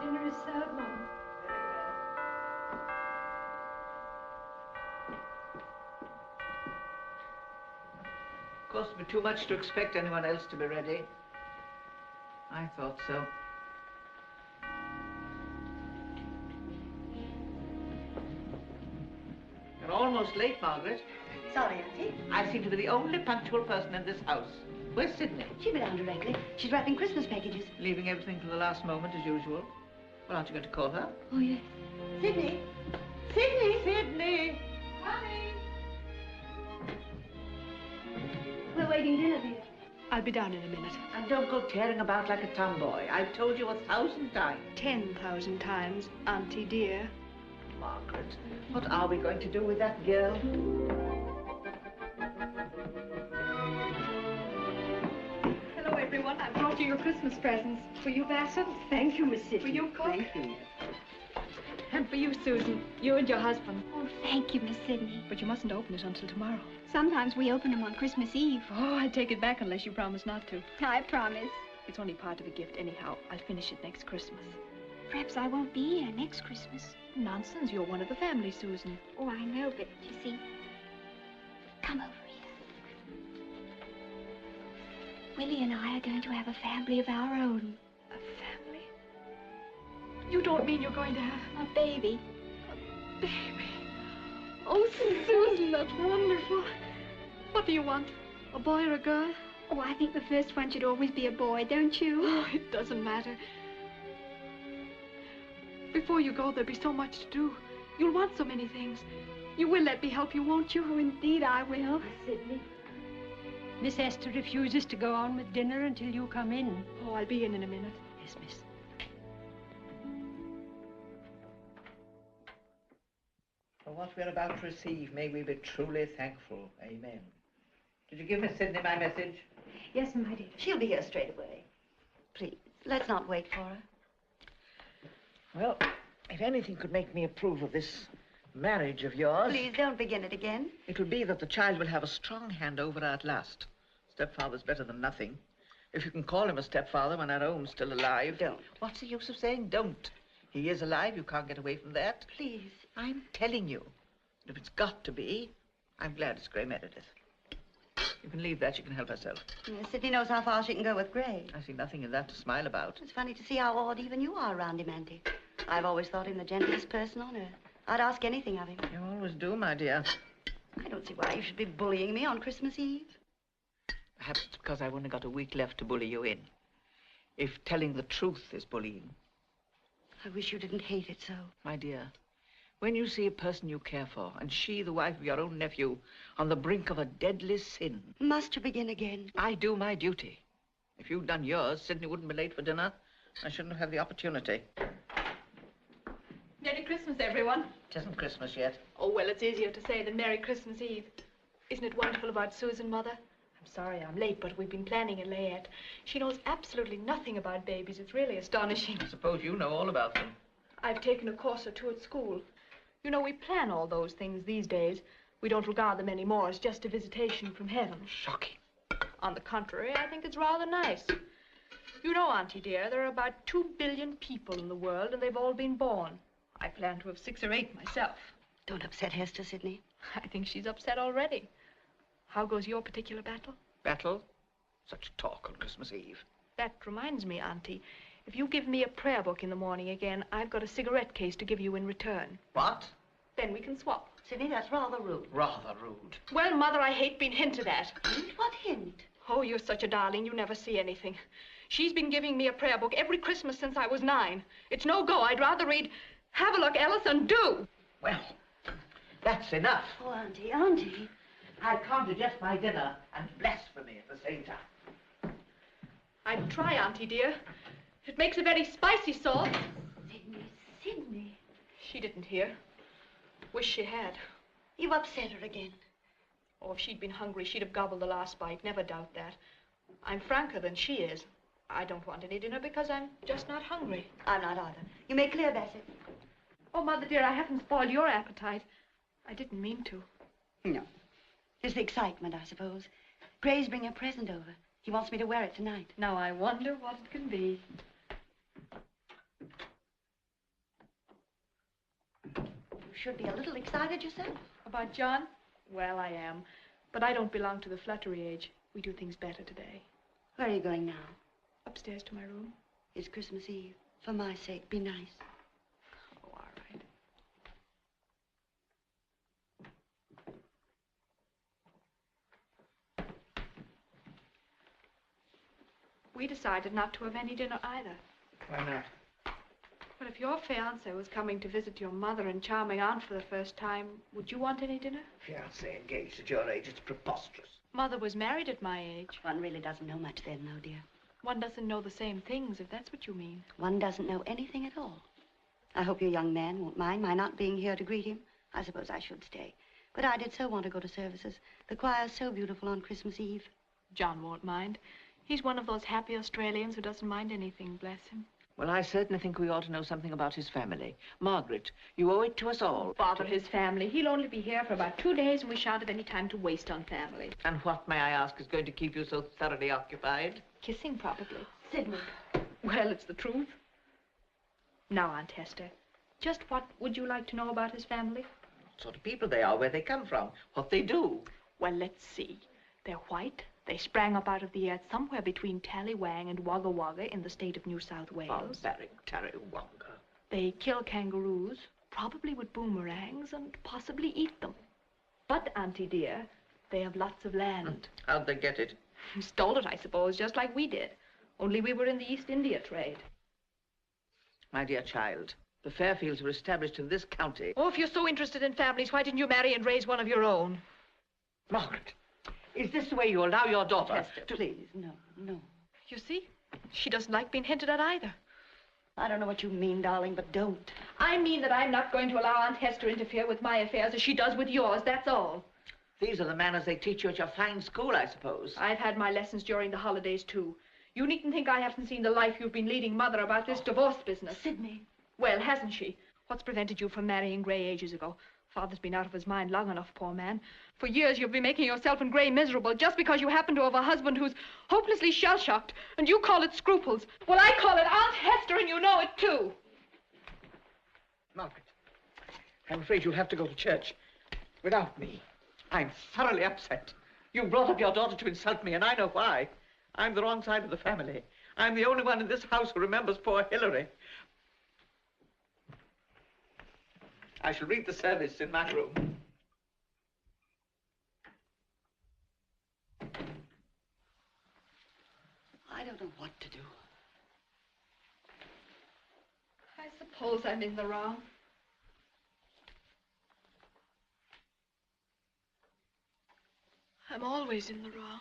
Dinner is served, Mum. Of course, it would be too much to expect anyone else to be ready. I thought so. You're almost late, Margaret. Sorry, Auntie. I seem to be the only punctual person in this house. Where's Sydney? She'll be down directly. She's wrapping Christmas packages. Leaving everything to the last moment, as usual. Well, aren't you going to call her? Oh, yes. Sydney! Sydney! Sydney! Coming. We're waiting dinner, dear. I'll be down in a minute. And don't go tearing about like a tomboy. I've told you 1,000 times. 10,000 times, Auntie dear. Margaret, what are we going to do with that girl? Hello, everyone. I brought you your Christmas presents. For you, Bassett. Thank you, Miss Sydney. For you, Cook. Thank you. And for you, Susan. You and your husband. Oh, thank you, Miss Sydney. But you mustn't open it until tomorrow. Sometimes we open them on Christmas Eve. Oh, I take it back unless you promise not to. I promise. It's only part of a gift anyhow. I'll finish it next Christmas. Perhaps I won't be here next Christmas. Nonsense. You're one of the family, Susan. Oh, I know, but you see... Come over here. Willie and I are going to have a family of our own. A family? You don't mean you're going to have A baby. a baby? Oh, Susan, that's wonderful. What do you want? A boy or a girl? Oh, I think the first one should always be a boy, don't you? Oh, it doesn't matter. Before you go, there'll be so much to do. You'll want so many things. You will let me help you, won't you? Oh, indeed I will. Sydney. Miss Esther refuses to go on with dinner until you come in. Oh, I'll be in a minute. Yes, miss. For what we're about to receive, may we be truly thankful. Amen. Did you give Miss Sydney my message? Yes, my dear. She'll be here straight away. Please, let's not wait for her. Well, if anything could make me approve of this marriage of yours... Please, don't begin it again. It will be that the child will have a strong hand over her at last. Stepfather's better than nothing. If you can call him a stepfather when our own's still alive. Don't. What's the use of saying don't? He is alive. You can't get away from that. Please. I'm telling you. If it's got to be, I'm glad it's Grey Meredith. You can leave that. She can help herself. Yes, Sydney knows how far she can go with Grey. I see nothing in that to smile about. It's funny to see how odd even you are around him, Auntie. I've always thought him the gentlest person on earth. I'd ask anything of him. You always do, my dear. I don't see why you should be bullying me on Christmas Eve. Perhaps it's because I've only got a week left to bully you in. If telling the truth is bullying. I wish you didn't hate it so. My dear, when you see a person you care for, and she, the wife of your own nephew, on the brink of a deadly sin... Must you begin again? I do my duty. If you'd done yours, Sydney wouldn't be late for dinner. I shouldn't have had the opportunity. Merry Christmas, everyone. It isn't Christmas yet. Oh, well, it's easier to say than Merry Christmas Eve. Isn't it wonderful about Susan, Mother? I'm sorry I'm late, but we've been planning a layette. She knows absolutely nothing about babies. It's really astonishing. I suppose you know all about them. I've taken a course or two at school. You know, we plan all those things these days. We don't regard them anymore as just a visitation from heaven. Shocking. On the contrary, I think it's rather nice. You know, Auntie dear, there are about 2 billion people in the world, and they've all been born. I plan to have 6 or 8 myself. Don't upset Hester, Sydney. I think she's upset already. How goes your particular battle? Battle? Such talk on Christmas Eve. That reminds me, Auntie. If you give me a prayer book in the morning again, I've got a cigarette case to give you in return. What? Then we can swap. Sydney, that's rather rude. Rather rude. Well, Mother, I hate being hinted at. What hint? Oh, you're such a darling. You never see anything. She's been giving me a prayer book every Christmas since I was 9. It's no go. I'd rather read Have a Look, Alice, and Do. Well, that's enough. Oh, Auntie. I can't digest my dinner and blasphemy at the same time. I'd try, Auntie dear. It makes a very spicy sauce. Sydney. She didn't hear. Wish she had. You've upset her again. Oh, if she'd been hungry, she'd have gobbled the last bite. Never doubt that. I'm franker than she is. I don't want any dinner because I'm just not hungry. I'm not either. You make clear, Bassett. Oh, Mother dear, I haven't spoiled your appetite. I didn't mean to. No. It's the excitement, I suppose. Gray's bringing a present over. He wants me to wear it tonight. Now, I wonder what it can be. You should be a little excited yourself. About John? Well, I am. But I don't belong to the fluttery age. We do things better today. Where are you going now? Upstairs to my room. It's Christmas Eve. For my sake, be nice. Oh, all right. We decided not to have any dinner either. Why not? Well, if your fiancé was coming to visit your mother and charming aunt for the first time, would you want any dinner? Fiancé engaged at your age, it's preposterous. Mother was married at my age. One really doesn't know much then, though, dear. One doesn't know the same things, if that's what you mean. One doesn't know anything at all. I hope your young man won't mind my not being here to greet him. I suppose I should stay. But I did so want to go to services. The choir's so beautiful on Christmas Eve. John won't mind. He's one of those happy Australians who doesn't mind anything, bless him. Well, I certainly think we ought to know something about his family. Margaret, you owe it to us all. Bother his family. He'll only be here for about 2 days, and we shan't have any time to waste on family. And what, may I ask, is going to keep you so thoroughly occupied? Kissing, probably. Sydney. Well, it's the truth. Now, Aunt Hester, just what would you like to know about his family? What sort of people they are, where they come from, what they do. Well, let's see. They're white. They sprang up out of the earth somewhere between Tallywang and Wagga Wagga in the state of New South Wales. Tarry-Wonga. They kill kangaroos, probably with boomerangs, and possibly eat them. But, Auntie dear, they have lots of land. How'd they get it? Stole it, I suppose, just like we did. Only we were in the East India trade. My dear child, the Fairfields were established in this county. Oh, if you're so interested in families, why didn't you marry and raise one of your own? Margaret, is this the way you allow your daughter Hester, to... please, no, no. You see, she doesn't like being hinted at either. I don't know what you mean, darling, but don't. I mean that I'm not going to allow Aunt Hester to interfere with my affairs as she does with yours, that's all. These are the manners they teach you at your fine school, I suppose. I've had my lessons during the holidays, too. You needn't think I haven't seen the life you've been leading, Mother, about this divorce business. Sydney. Well, hasn't she? What's prevented you from marrying Gray ages ago? Father's been out of his mind long enough, poor man. For years you've been making yourself and Gray miserable just because you happen to have a husband who's hopelessly shell-shocked, and you call it scruples. Well, I call it Aunt Hester, and you know it, too. Margaret, I'm afraid you'll have to go to church without me. I'm thoroughly upset. You brought up your daughter to insult me, and I know why. I'm the wrong side of the family. I'm the only one in this house who remembers poor Hillary. I shall read the service in my room. I don't know what to do. I suppose I'm in the wrong. I'm always in the wrong.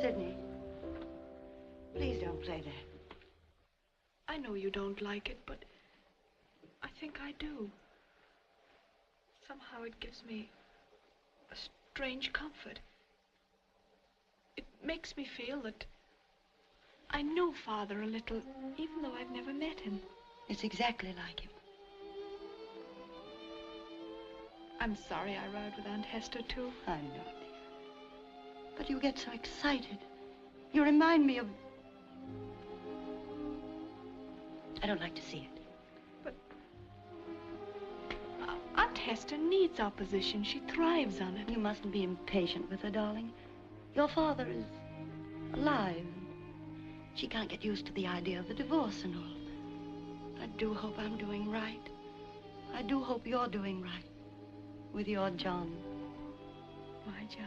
Sydney, please don't play that. I know you don't like it, but I think I do. Somehow it gives me a strange comfort. It makes me feel that I know Father a little, even though I've never met him. It's exactly like him. I'm sorry I rode with Aunt Hester, too. I know, dear. But you get so excited. You remind me of... I don't like to see it. But Aunt Hester needs opposition. She thrives on it. You mustn't be impatient with her, darling. Your father is alive. She can't get used to the idea of the divorce and all. I do hope I'm doing right. I do hope you're doing right with your John. My John.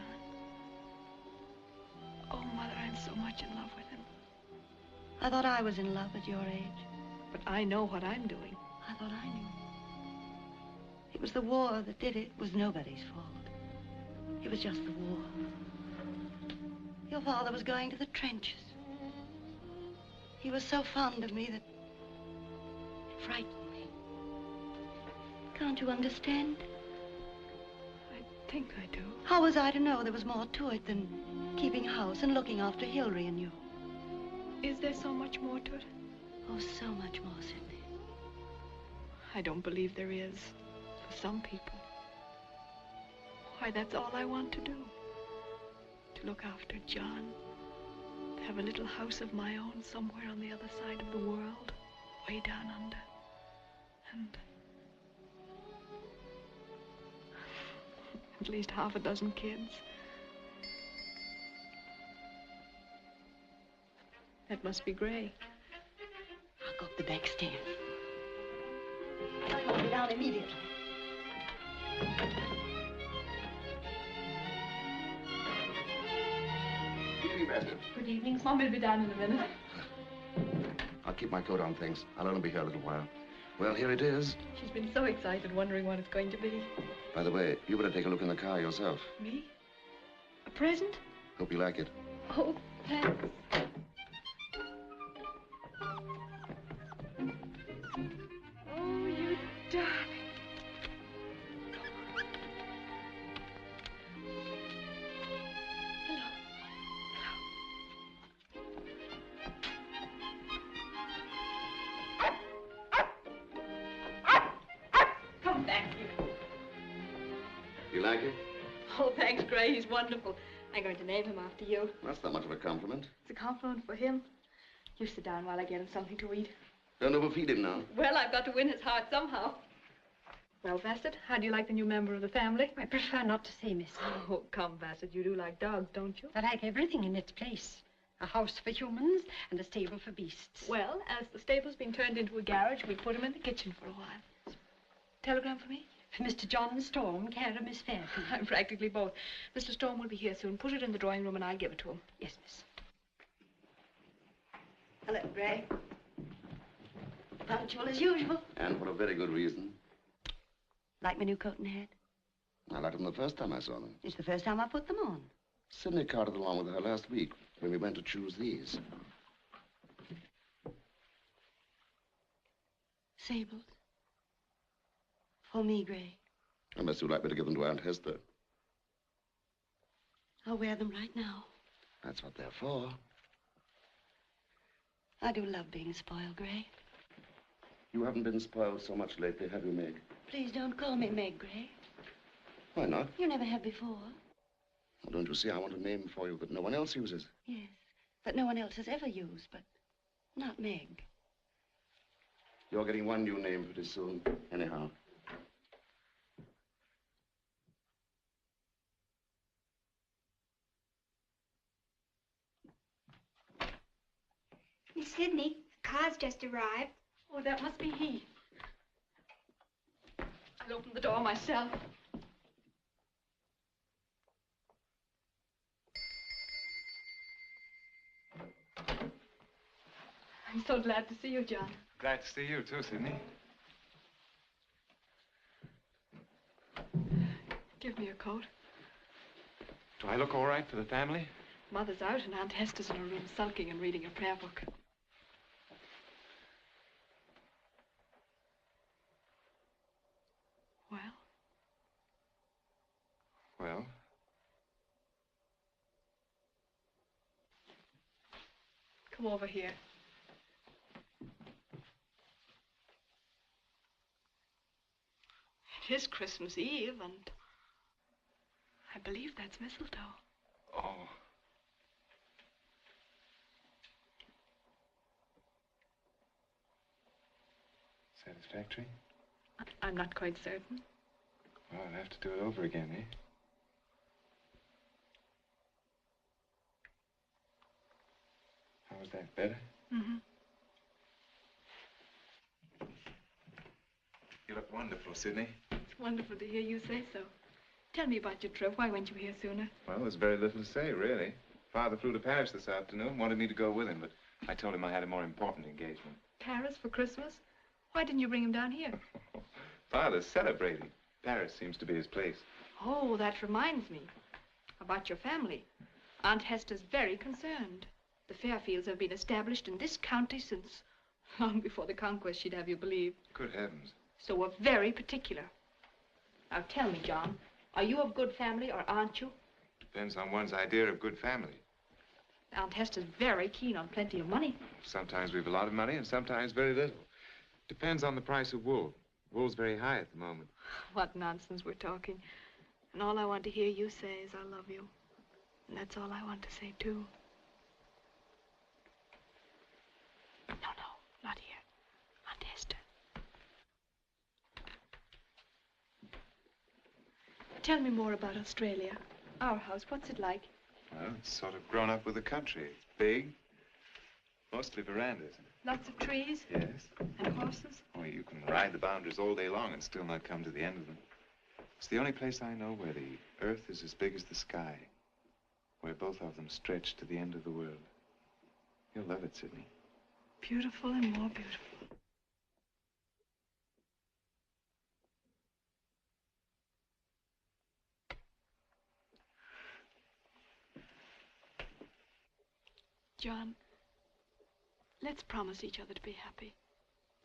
Oh, Mother, I'm so much in love with him. I thought I was in love at your age. But I know what I'm doing. I thought I knew. It was the war that did it. It was nobody's fault. It was just the war. Your father was going to the trenches. He was so fond of me that it frightened me. Can't you understand? think I do. How was I to know there was more to it than keeping house and looking after Hilary and you? Is there so much more to it? Oh, so much more, Sidney. I don't believe there is. For some people. Why, that's all I want to do. To look after John. To have a little house of my own somewhere on the other side of the world. Way down under. And at least half a dozen kids. That must be Gray. I'll go up the back stairs. I'll be down immediately. Good evening, Master. Good evening. Mom will be down in a minute. I'll keep my coat on, thanks. I'll only be here a little while. Well, here it is. She's been so excited, wondering what it's going to be. By the way, you better take a look in the car yourself. Me? A present? Hope you like it. Oh, thanks. Oh, you darling. Hello. Come back here. You like it? Oh, thanks, Gray. He's wonderful. I'm going to name him after you. That's not much of a compliment. It's a compliment for him. You sit down while I get him something to eat. Don't overfeed him now. Well, I've got to win his heart somehow. Well, Bassett, how do you like the new member of the family? I prefer not to say, miss. Oh, come, Bassett. You do like dogs, don't you? I like everything in its place. A house for humans and a stable for beasts. Well, as the stable's been turned into a garage, we put him in the kitchen for a while. Telegram for me? For Mr. John Storm, care of Miss Fairfield. I'm practically both. Mr. Storm will be here soon. Put it in the drawing room and I'll give it to him. Yes, miss. Hello, Gray. Punctual as usual. And for a very good reason. Like my new coat and hat? I liked them the first time I saw them. It's the first time I put them on. Sydney carted along with her last week when we went to choose these. Sables. For me, Gray. Unless you'd like me to give them to Aunt Hester. I'll wear them right now. That's what they're for. I do love being spoiled, Gray. You haven't been spoiled so much lately, have you, Meg? Please don't call me Meg, Gray. Why not? You never have before. Well, don't you see, I want a name for you that no one else uses. Yes, that no one else has ever used, but not Meg. You're getting one new name pretty soon, anyhow. Miss Sidney, the car's just arrived. Oh, that must be he. I'll open the door myself. I'm so glad to see you, John. Glad to see you too, Sidney. Give me your coat. Do I look all right for the family? Mother's out and Aunt Hester's in her room sulking and reading a prayer book. Well? Well, Come over here. It is Christmas Eve, and I believe that's mistletoe. oh. Satisfactory? I'm not quite certain. Well, I'll have to do it over again, eh? How was that? Better? Mm-hmm. You look wonderful, Sidney. It's wonderful to hear you say so. Tell me about your trip. Why weren't you here sooner? Well, there's very little to say, really. Father flew to Paris this afternoon, wanted me to go with him, but I told him I had a more important engagement. Paris for Christmas? Why didn't you bring him down here? Father's celebrating. Paris seems to be his place. Oh, that reminds me. About your family. Aunt Hester's very concerned. The Fairfields have been established in this county since long before the conquest, she'd have you believe. Good heavens. So we're very particular. Now tell me, John, Are you of good family or aren't you? Depends on one's idea of good family. Aunt Hester's very keen on plenty of money. Sometimes we've a lot of money and sometimes very little. Depends on the price of wool. Wool's very high at the moment. What nonsense we're talking. And all I want to hear you say is I love you. And that's all I want to say, too. No, not here. Aunt Hester. Tell me more about Australia. Our house, what's it like? Well, it's sort of grown up with the country. It's big. Mostly verandas. Lots of trees? Yes. And horses? Oh, you can ride the boundaries all day long and still not come to the end of them. It's the only place I know where the earth is as big as the sky. Where both of them stretch to the end of the world. You'll love it, Sydney. Beautiful and more beautiful. John, let's promise each other to be happy.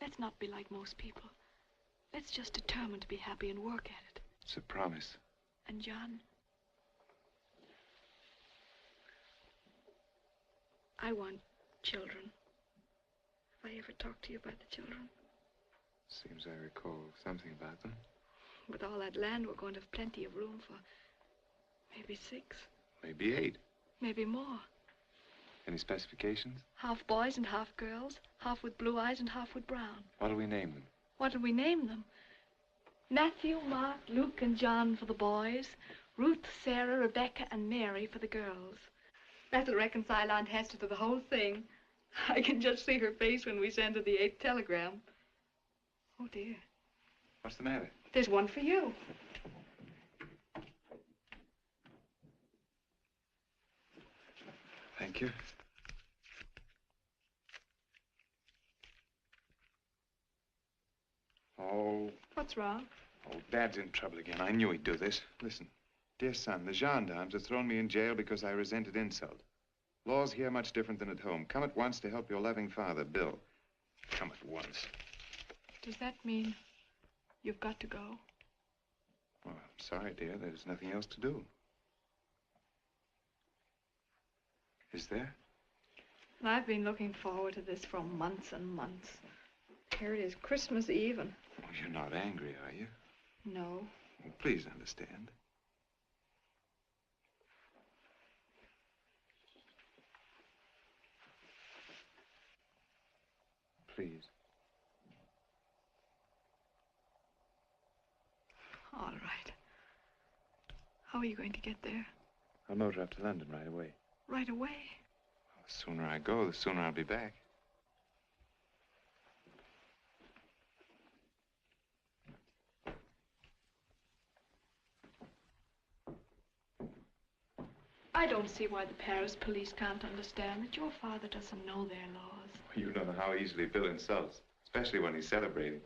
Let's not be like most people. Let's just determine to be happy and work at it. It's a promise. And John, I want children. Have I ever talked to you about the children? Seems I recall something about them. With all that land, we're going to have plenty of room for maybe 6. Maybe 8. Maybe more. Any specifications? Half boys and half girls, half with blue eyes and half with brown. What'll we name them? What'll we name them? Matthew, Mark, Luke, and John for the boys. Ruth, Sarah, Rebecca, and Mary for the girls. That'll reconcile Aunt Hester to the whole thing. I can just see her face when we send her the 8th telegram. Oh, dear. What's the matter? There's one for you. Thank you. Oh. What's wrong? Oh, Dad's in trouble again. I knew he'd do this. Listen, dear son, the gendarmes have thrown me in jail because I resented insult. Law's here much different than at home. Come at once to help your loving father, Bill. Come at once. Does that mean you've got to go? Oh, I'm sorry, dear. There's nothing else to do. Is there? I've been looking forward to this for months and months. Here it is, Christmas Eve, and... Oh, you're not angry, are you? No. Oh, please understand. Please. All right. How are you going to get there? I'll motor up to London right away. Right away? Well, the sooner I go, the sooner I'll be back. I don't see why the Paris police can't understand that your father doesn't know their laws. You don't know how easily Bill insults, especially when he's celebrating.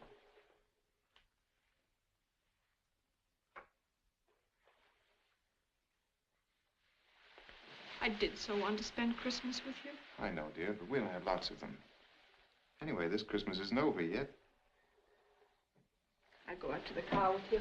I did so want to spend Christmas with you. I know, dear, but we'll have lots of them. Anyway, this Christmas isn't over yet. I'll go out to the car with you.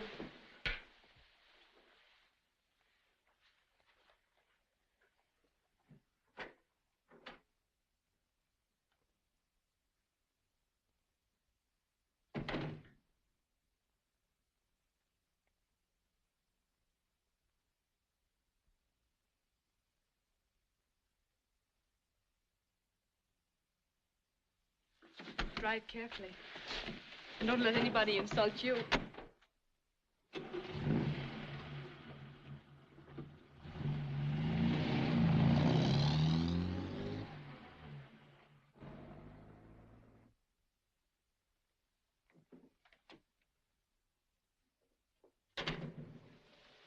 Drive carefully. And don't let anybody insult you.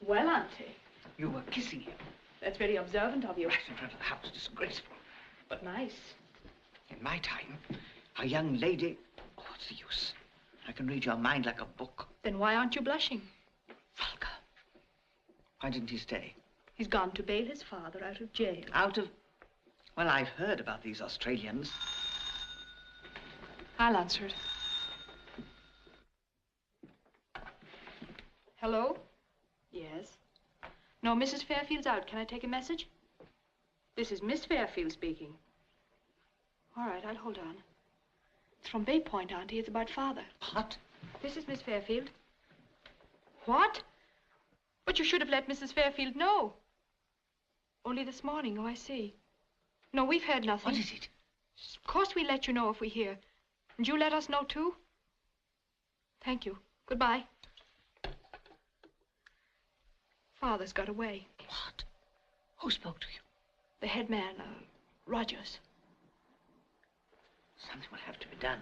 Well, Auntie. You were kissing him. That's very observant of you. Right in front of the house. Disgraceful. But nice. In my time, a young lady... Oh, what's the use? I can read your mind like a book. Then why aren't you blushing? Vulgar. Why didn't he stay? He's gone to bail his father out of jail. Out of... Well, I've heard about these Australians. I'll answer it. Hello? Yes. No, Mrs. Fairfield's out. Can I take a message? This is Miss Fairfield speaking. All right, I'll hold on. It's from Bay Point, Auntie. It's about Father. What? This is Miss Fairfield. What? But you should have let Mrs. Fairfield know. Only this morning. Oh, I see. No, we've heard nothing. What is it? Of course we'll let you know if we hear. And you let us know, too? Thank you. Goodbye. Father's got away. What? Who spoke to you? The head man, Rogers. Something will have to be done.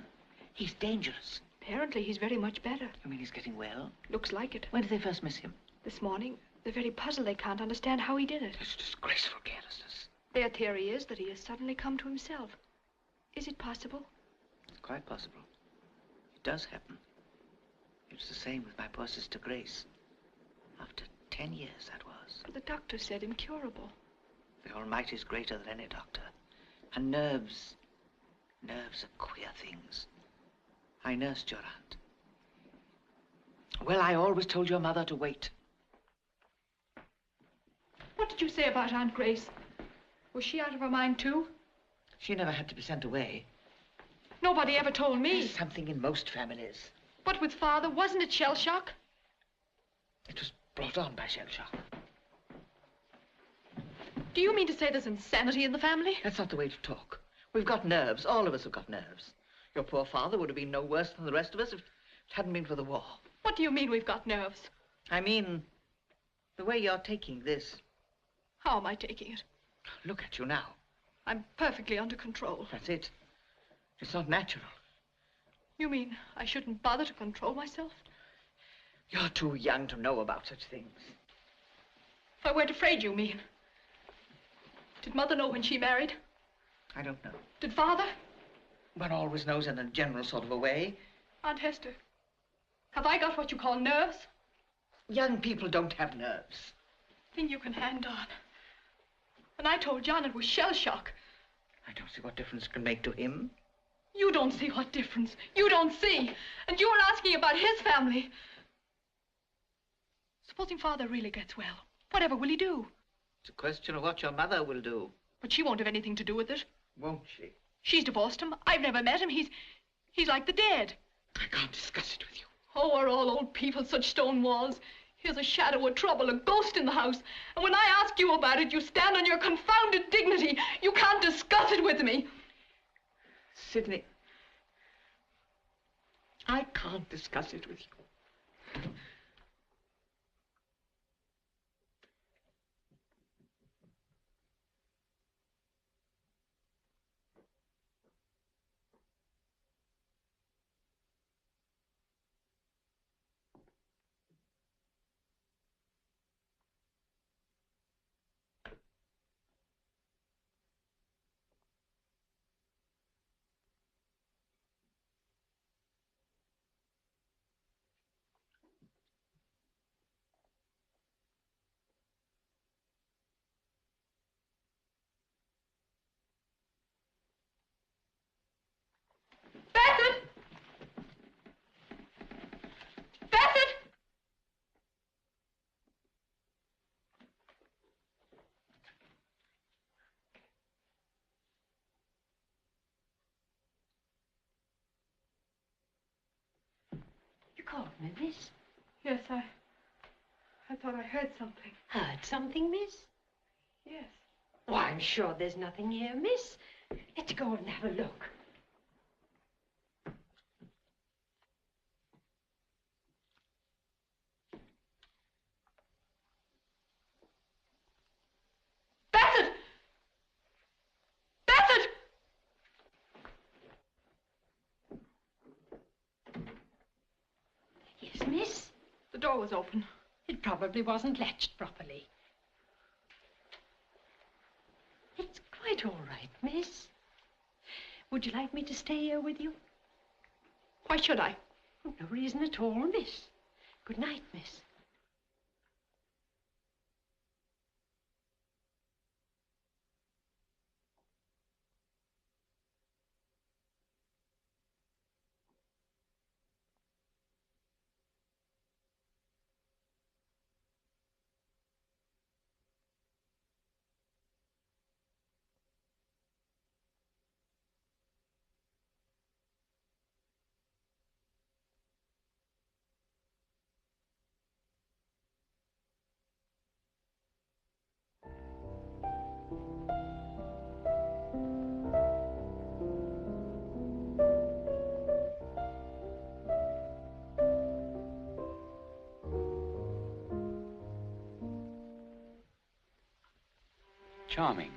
He's dangerous. Apparently, he's very much better. You mean he's getting well? Looks like it. When did they first miss him? This morning. They're very puzzled. They can't understand how he did it. It's disgraceful carelessness. Their theory is that he has suddenly come to himself. Is it possible? It's quite possible. It does happen. It was the same with my poor sister Grace. After 10 years, that was. But the doctor said incurable. The Almighty is greater than any doctor. And nerves are queer things. I nursed your aunt. Well, I always told your mother to wait. What did you say about Aunt Grace? Was she out of her mind, too? She never had to be sent away. Nobody ever told me. There's something in most families. But with Father, wasn't it shell shock? It was brought on by shell shock. Do you mean to say there's insanity in the family? That's not the way to talk. We've got nerves. All of us have got nerves. Your poor father would have been no worse than the rest of us if it hadn't been for the war. What do you mean we've got nerves? I mean, the way you're taking this. How am I taking it? Look at you now. I'm perfectly under control. That's it. It's not natural. You mean I shouldn't bother to control myself? You're too young to know about such things. If I weren't afraid, you mean? Did Mother know when she married? I don't know. Did Father? One always knows in a general sort of a way. Aunt Hester, have I got what you call nerves? Young people don't have nerves. Thing you can hand on. And I told John it was shell shock. I don't see what difference it can make to him. You don't see what difference. You don't see. And you were asking about his family. Supposing Father really gets well, whatever will he do? It's a question of what your mother will do. But she won't have anything to do with it. Won't she? She's divorced him. I've never met him. He's like the dead. I can't discuss it with you. Oh, we're all old people, such stone walls. Here's a shadow of trouble, a ghost in the house. And when I ask you about it, you stand on your confounded dignity. You can't discuss it with me. Sidney, I can't discuss it with you. Bassett! Bassett! You called me, miss? Yes, I thought I heard something. Heard something, miss? Yes. Why, I'm sure there's nothing here, miss. Let's go and have a look. Bassett! Bassett! Yes, miss? The door was open. It probably wasn't latched properly. It's quite all right, miss. Would you like me to stay here with you? Why should I? Oh, no reason at all, miss. Good night, miss. charming.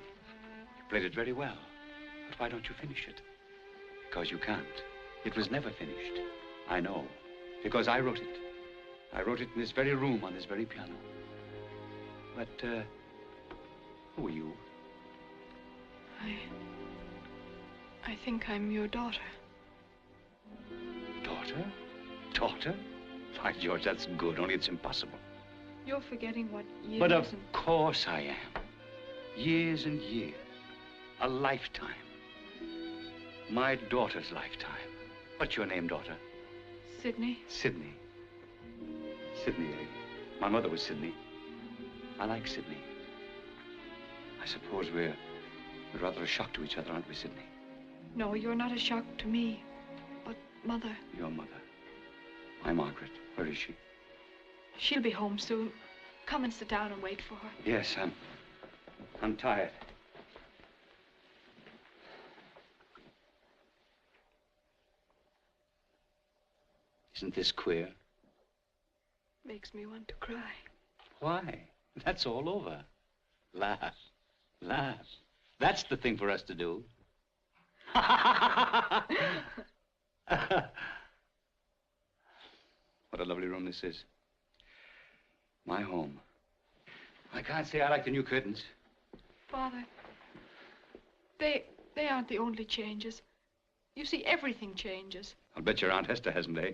You played it very well. But why don't you finish it? Because you can't. It was never finished. I know. Because I wrote it. I wrote it in this very room on this very piano. But, who are you? I think I'm your daughter. Daughter? Daughter? By George, that's good, only it's impossible. You're forgetting what years But of course I am. Years and years. A lifetime. My daughter's lifetime. What's your name, daughter? Sydney. Sydney. Sydney, eh? My mother was Sydney. I like Sydney. I suppose we're rather a shock to each other, aren't we, Sydney? No, you're not a shock to me. But Mother. Your mother. My Margaret. Where is she? She'll be home soon. Come and sit down and wait for her. Yes, I'm tired. Isn't this queer? Makes me want to cry. Why? That's all over. Laugh. Laugh. That's the thing for us to do. What a lovely room this is. My home. I can't say I like the new curtains. Father, they aren't the only changes. You see, everything changes. I'll bet your Aunt Hester hasn't, eh?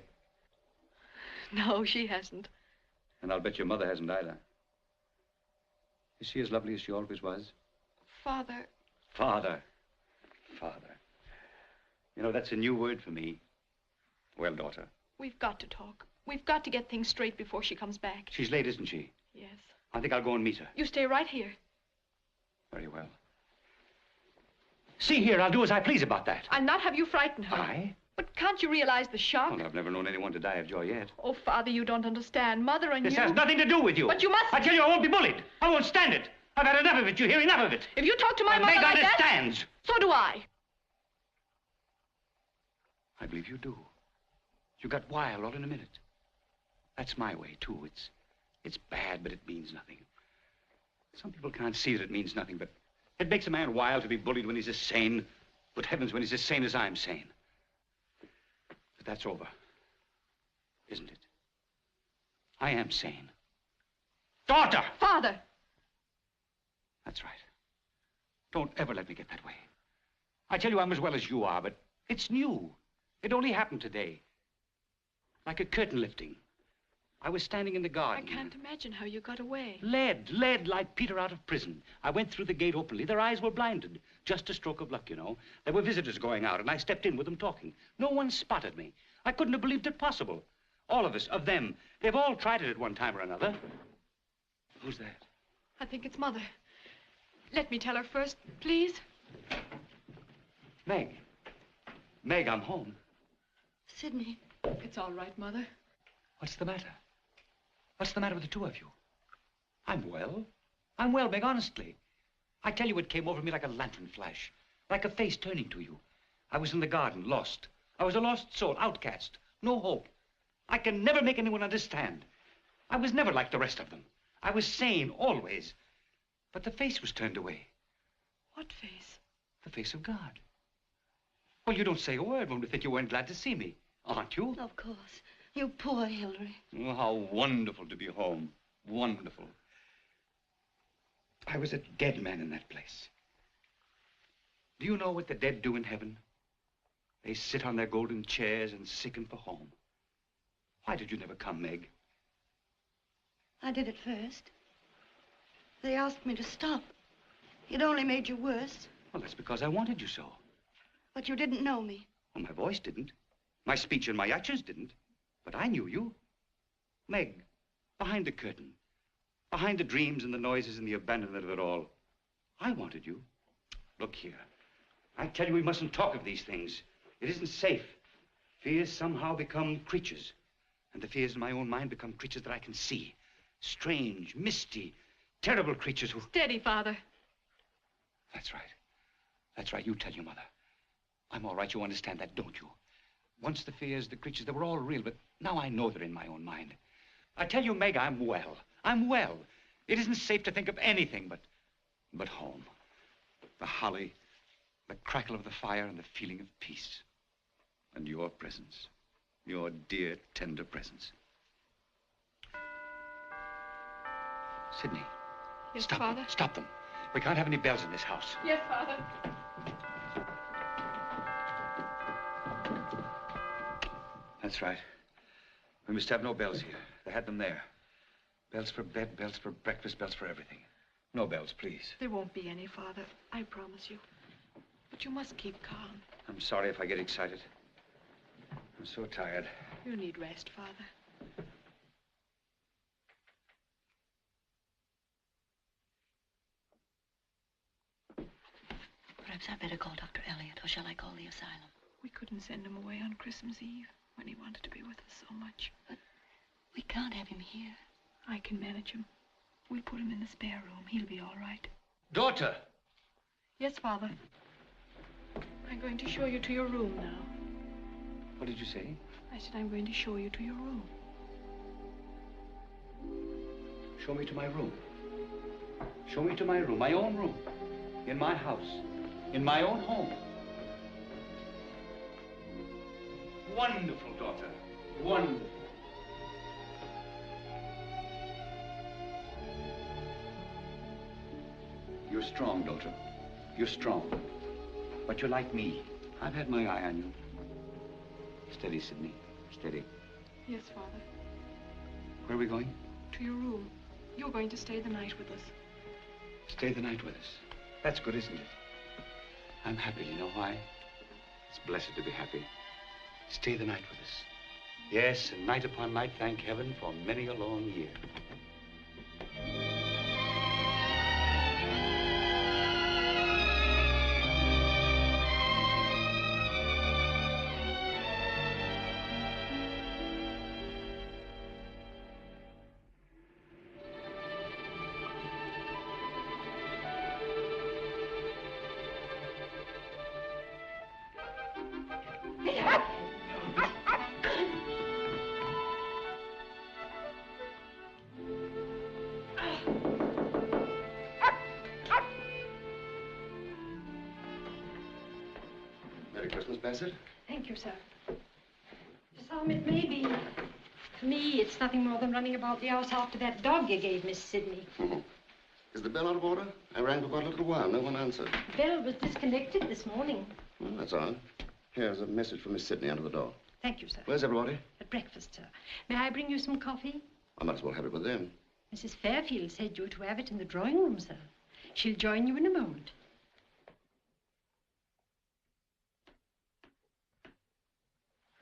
No, she hasn't. And I'll bet your mother hasn't either. Is she as lovely as she always was? Father. Father. Father. You know, that's a new word for me. Well, daughter. We've got to talk. We've got to get things straight before she comes back. She's late, isn't she? Yes. I think I'll go and meet her. You stay right here. Very well. See here, I'll do as I please about that. I'll not have you frighten her. I? But can't you realize the shock? Well, I've never known anyone to die of joy yet. Oh, Father, you don't understand. Mother and This you... has nothing to do with you. But you must... I tell you, I won't be bullied. I won't stand it. I've had enough of it. You hear? Enough of it. If you talk to my mother Meg like understands. that... So do I. I believe you do. You got wild all in a minute. That's my way, too. It's bad, but it means nothing. Some people can't see that it means nothing, but it makes a man wild to be bullied when he's as sane. Good heavens, when he's as sane as I'm sane. But that's over, isn't it? I am sane. Daughter! Father! That's right. Don't ever let me get that way. I tell you I'm as well as you are, but it's new. It only happened today. Like a curtain lifting. I was standing in the garden. I can't imagine how you got away. Led like Peter out of prison. I went through the gate openly. Their eyes were blinded. Just a stroke of luck, you know. There were visitors going out, and I stepped in with them talking. No one spotted me. I couldn't have believed it possible. All of us, of them, they've all tried it at one time or another. Who's that? I think it's Mother. Let me tell her first, please. Meg. Meg, I'm home. Sydney. It's all right, Mother. What's the matter? What's the matter with the two of you? I'm well. I'm well, Meg, honestly. I tell you, it came over me like a lantern flash. Like a face turning to you. I was in the garden, lost. I was a lost soul, outcast. No hope. I can never make anyone understand. I was never like the rest of them. I was sane, always. But the face was turned away. What face? The face of God. Well, you don't say a word when we think you weren't glad to see me, aren't you? Of course. You poor Hillary. Oh, how wonderful to be home. Wonderful. I was a dead man in that place. Do you know what the dead do in heaven? They sit on their golden chairs and sicken for home. Why did you never come, Meg? I did it first. They asked me to stop. It only made you worse. Well, that's because I wanted you so. But you didn't know me. Well, my voice didn't. My speech and my actions didn't. But I knew you. Meg, behind the curtain, behind the dreams and the noises and the abandonment of it all, I wanted you. Look here. I tell you, we mustn't talk of these things. It isn't safe. Fears somehow become creatures. And the fears in my own mind become creatures that I can see. Strange, misty, terrible creatures who... Steady, Father. That's right. That's right. You tell your mother. I'm all right. You understand that, don't you? Once the fears, the creatures, they were all real, but now I know they're in my own mind. I tell you, Meg, I'm well. I'm well. It isn't safe to think of anything but home. the holly, the crackle of the fire, and the feeling of peace. And your presence. Your dear, tender presence. Sidney. Yes, Stop Father? them. Stop them. We can't have any bells in this house. Yes, Father. That's right. We must have no bells here. They had them there. Bells for bed, bells for breakfast, bells for everything. No bells, please. There won't be any, Father. I promise you. But you must keep calm. I'm sorry if I get excited. I'm so tired. You need rest, Father. Perhaps I'd better call Dr. Elliot, or shall I call the asylum? We couldn't send him away on Christmas Eve when he wanted to be with us so much. But we can't have him here. I can manage him. We'll put him in the spare room. He'll be all right. Daughter! Yes, Father. I'm going to show you to your room now. What did you say? I said I'm going to show you to your room. Show me to my room. Show me to my room, my own room. In my house. In my own home. Wonderful, daughter. Wonderful. You're strong, daughter. You're strong. But you're like me. I've had my eye on you. Steady, Sidney. Steady. Yes, Father. Where are we going? To your room. You're going to stay the night with us. Stay the night with us. That's good, isn't it? I'm happy. You know why? It's blessed to be happy. Stay the night with us. Yes, and night upon night, thank heaven for many a long year. Merry Christmas, Bassett. Thank you, sir. Some it may be. To me, it's nothing more than running about the house after that dog you gave Miss Sidney. Is the bell out of order? I rang for quite a little while. No one answered. The bell was disconnected this morning. Well, that's odd. Here's a message from Miss Sidney under the door. Thank you, sir. Where's everybody? At breakfast, sir. May I bring you some coffee? I might as well have it with them. Mrs. Fairfield said you were to have it in the drawing room, sir. She'll join you in a moment.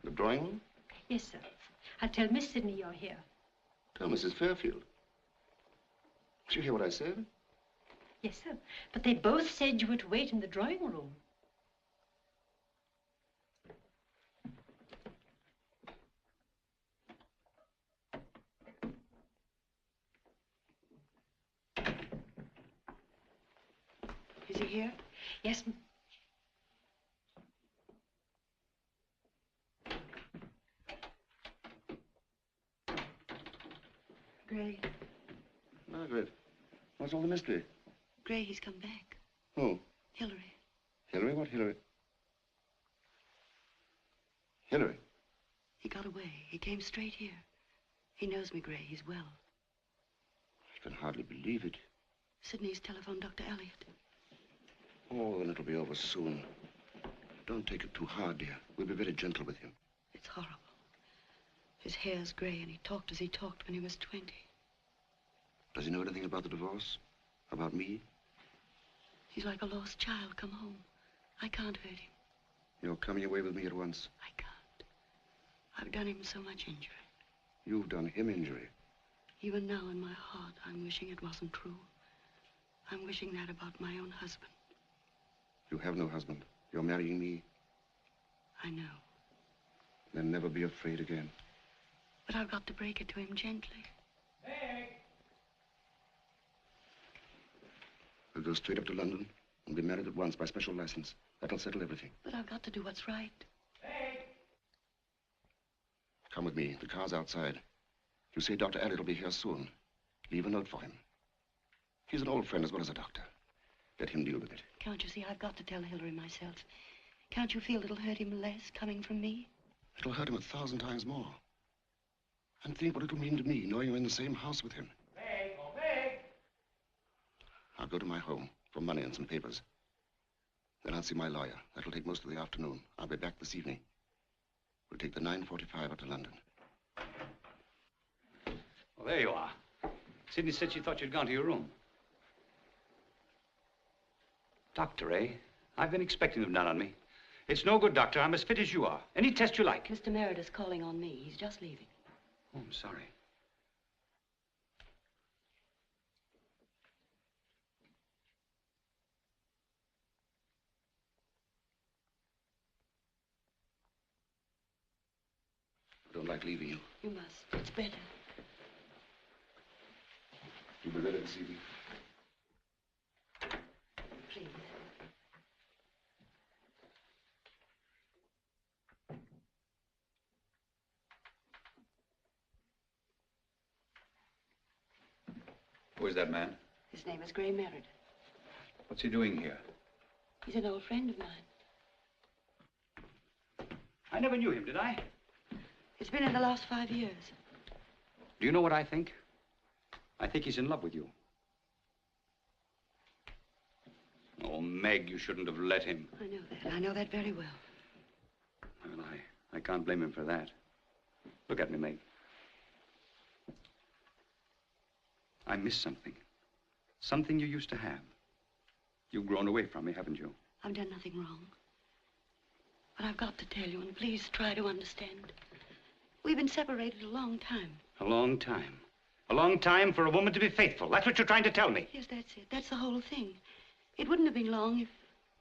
The drawing room? Yes, sir. I'll tell Miss Sidney you're here. Tell Mrs. Fairfield. Did you hear what I said? Yes, sir. But they both said you were to wait in the drawing room. Is he here? Yes, Gray. Margaret, what's all the mystery? Gray, he's come back. Who? Hillary. Hillary? What Hillary? Hillary? He got away. He came straight here. He knows me, Gray. He's well. I can hardly believe it. Sidney's telephoned Dr. Elliot. Oh, then it'll be over soon. Don't take it too hard, dear. We'll be very gentle with him. It's horrible. His hair's gray, and he talked as he talked when he was 20. Does he know anything about the divorce? About me? He's like a lost child come home. I can't hurt him. You're coming away with me at once. I can't. I've done him so much injury. You've done him injury. Even now in my heart, I'm wishing it wasn't true. I'm wishing that about my own husband. You have no husband. You're marrying me. I know. Then never be afraid again. But I've got to break it to him gently. We'll go straight up to London and be married at once by special license. That'll settle everything. But I've got to do what's right. Come with me. The car's outside. You say Dr. Elliot will be here soon. Leave a note for him. He's an old friend as well as a doctor. Let him deal with it. Can't you see I've got to tell Hillary myself? Can't you feel it'll hurt him less coming from me? It'll hurt him 1,000 times more. And think what it'll mean to me, knowing you're in the same house with him. Meg, oh, Meg! I'll go to my home for money and some papers. Then I'll see my lawyer. That'll take most of the afternoon. I'll be back this evening. We'll take the 9:45 up to London. Well, there you are. Sydney said she thought you'd gone to your room. Doctor, eh? I've been expecting them done on me. It's no good, Doctor. I'm as fit as you are. Any test you like. Mr. Meredith's calling on me. He's just leaving. Oh, I'm sorry. I don't like leaving you. You must. It's better. You'll be better this evening. Please. Who is that man? His name is Gray Meredith. What's he doing here? He's an old friend of mine. I never knew him, did I? It's been in the last 5 years. Do you know what I think? I think he's in love with you. Oh, Meg, you shouldn't have let him. I know that. I know that very well. Well, I can't blame him for that. Look at me, Meg. I miss something. Something you used to have. You've grown away from me, haven't you? I've done nothing wrong. But I've got to tell you, and please try to understand. We've been separated a long time. A long time. A long time for a woman to be faithful. That's what you're trying to tell me. Yes, that's it. That's the whole thing. It wouldn't have been long if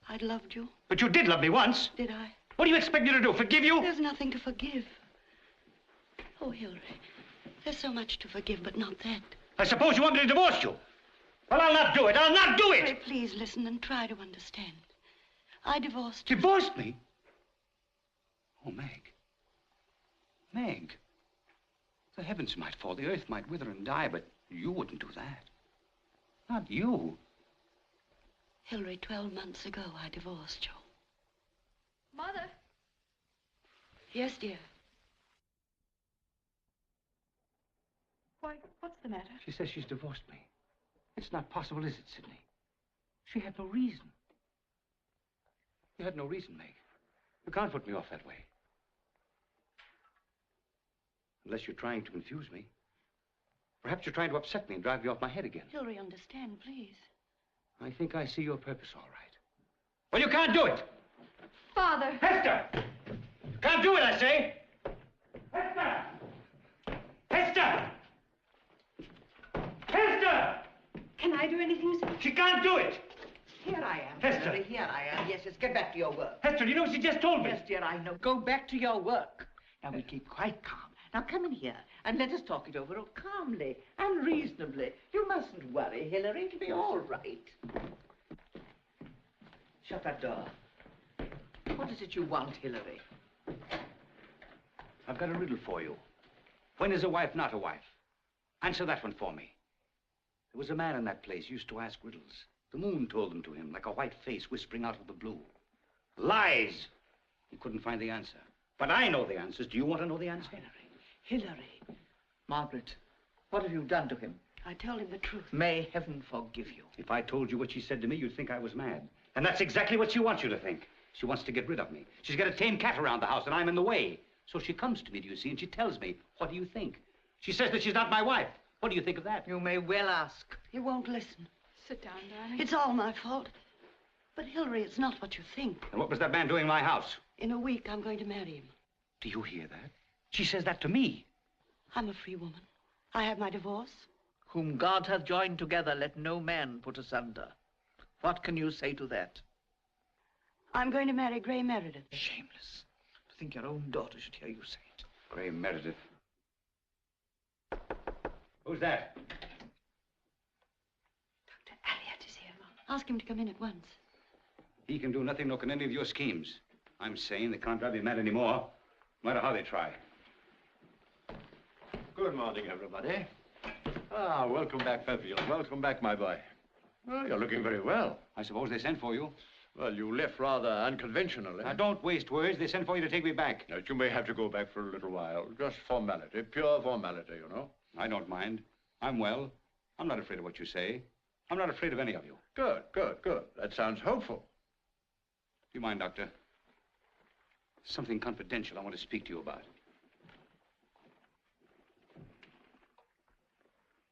I'd loved you. But you did love me once. Did I? What do you expect me to do, forgive you? There's nothing to forgive. Oh, Hillary, there's so much to forgive, but not that. I suppose you want me to divorce you. Well, I'll not do it. I'll not do it. Hillary, please listen and try to understand. I divorced you. Divorced me? Oh, Meg. Meg. The heavens might fall, the earth might wither and die, but you wouldn't do that. Not you. Hillary, 12 months ago, I divorced you. Mother. Yes, dear. Why, what's the matter? She says she's divorced me. It's not possible, is it, Sydney? She had no reason. You had no reason, Meg. You can't put me off that way. Unless you're trying to confuse me. Perhaps you're trying to upset me and drive me off my head again. Hillary, understand, please. I think I see your purpose all right. Well, you can't do it! Father! Hester! Can't do it, I say! Hester! Hester! Hester! Can I do anything, sir? She can't do it! Here I am, Hester. Hillary, here I am. Yes, get back to your work. Hester, do you know what she just told me? Yes, dear, I know. Go back to your work. Now, we keep quite calm. Now, come in here and let us talk it over calmly and reasonably. You mustn't worry, Hillary. It'll be all right. Shut that door. What is it you want, Hillary? I've got a riddle for you. When is a wife not a wife? Answer that one for me. There was a man in that place who used to ask riddles. The moon told them to him, like a white face whispering out of the blue. Lies! He couldn't find the answer. But I know the answers. Do you want to know the answer? Hillary. Margaret, what have you done to him? I told him the truth. May heaven forgive you. If I told you what she said to me, you'd think I was mad. And that's exactly what she wants you to think. She wants to get rid of me. She's got a tame cat around the house, and I'm in the way. So she comes to me, do you see, and she tells me, what do you think? She says that she's not my wife. What do you think of that? You may well ask. You won't listen. Sit down, darling. It's all my fault. But, Hillary, it's not what you think. And what was that man doing in my house? In a week, I'm going to marry him. Do you hear that? She says that to me. I'm a free woman. I have my divorce. Whom God hath joined together, let no man put asunder. What can you say to that? I'm going to marry Gray Meredith. Shameless. To think your own daughter should hear you say it. Gray Meredith. Who's that? Dr. Elliot is here, Mom. Ask him to come in at once. He can do nothing, nor can any of your schemes. I'm saying they can't drive me mad anymore, no matter how they try. Good morning, everybody. Ah, welcome back, Fairfield. Welcome back, my boy. Well, you're looking very well. I suppose they sent for you. Well, you left rather unconventionally. Now, don't waste words. They sent for you to take me back. But you may have to go back for a little while. Just formality, pure formality, you know. I don't mind. I'm well. I'm not afraid of what you say. I'm not afraid of any of you. Good, good, good. That sounds hopeful. Do you mind, Doctor? Something confidential I want to speak to you about.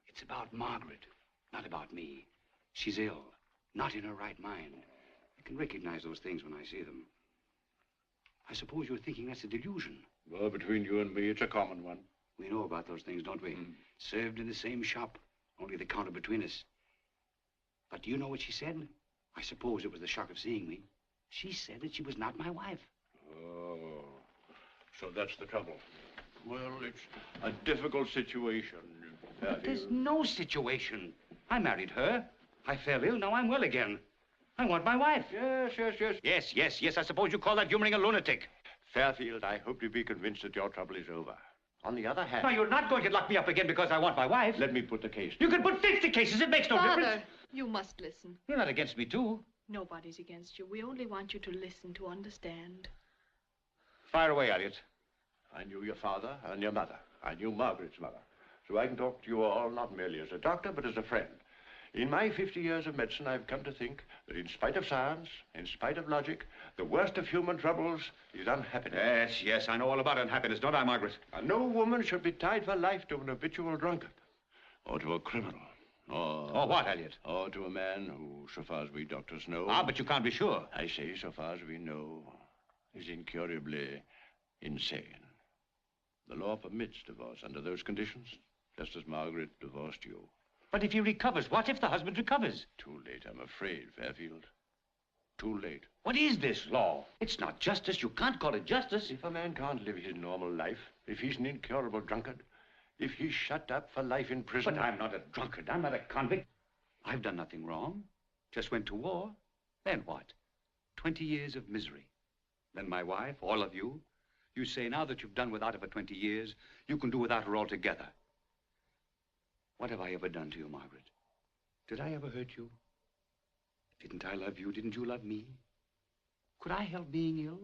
It's about Margaret, not about me. She's ill, not in her right mind. I can recognize those things when I see them. I suppose you're thinking that's a delusion. Well, between you and me, it's a common one. We know about those things, don't we? Served in the same shop, only the counter between us. But do you know what she said? I suppose it was the shock of seeing me. She said that she was not my wife. Oh, so that's the trouble. Well, it's a difficult situation. But there's no situation. I married her. I fell ill, now I'm well again. I want my wife. Yes. I suppose you call that humoring a lunatic. Fairfield, I hope to be convinced that your trouble is over. On the other hand... Now, you're not going to lock me up again because I want my wife. Let me put the case. You can put 50 cases. It makes no difference. Father, you must listen. You're not against me, too. Nobody's against you. We only want you to listen, to understand. Fire away, Elliot. I knew your father and your mother. I knew Margaret's mother. So I can talk to you all not merely as a doctor, but as a friend. In my 50 years of medicine, I've come to think that in spite of science, in spite of logic, the worst of human troubles is unhappiness. Yes, I know all about unhappiness, don't I, Margaret? And no woman should be tied for life to an habitual drunkard, or to a criminal, or what, Elliot? Or to a man who, so far as we doctors know... Ah, but you can't be sure. I say, so far as we know, is incurably insane. The law permits divorce under those conditions, just as Margaret divorced you. But if he recovers, what if the husband recovers? Too late, I'm afraid, Fairfield. Too late. What is this law? It's not justice. You can't call it justice. If a man can't live his normal life, if he's an incurable drunkard, if he's shut up for life in prison... But I'm not a drunkard. I'm not a convict. I've done nothing wrong. Just went to war. Then what? 20 years of misery. Then my wife, all of you, you say now that you've done without her for 20 years, you can do without her altogether. What have I ever done to you, Margaret? Did I ever hurt you? Didn't I love you? Didn't you love me? Could I help being ill?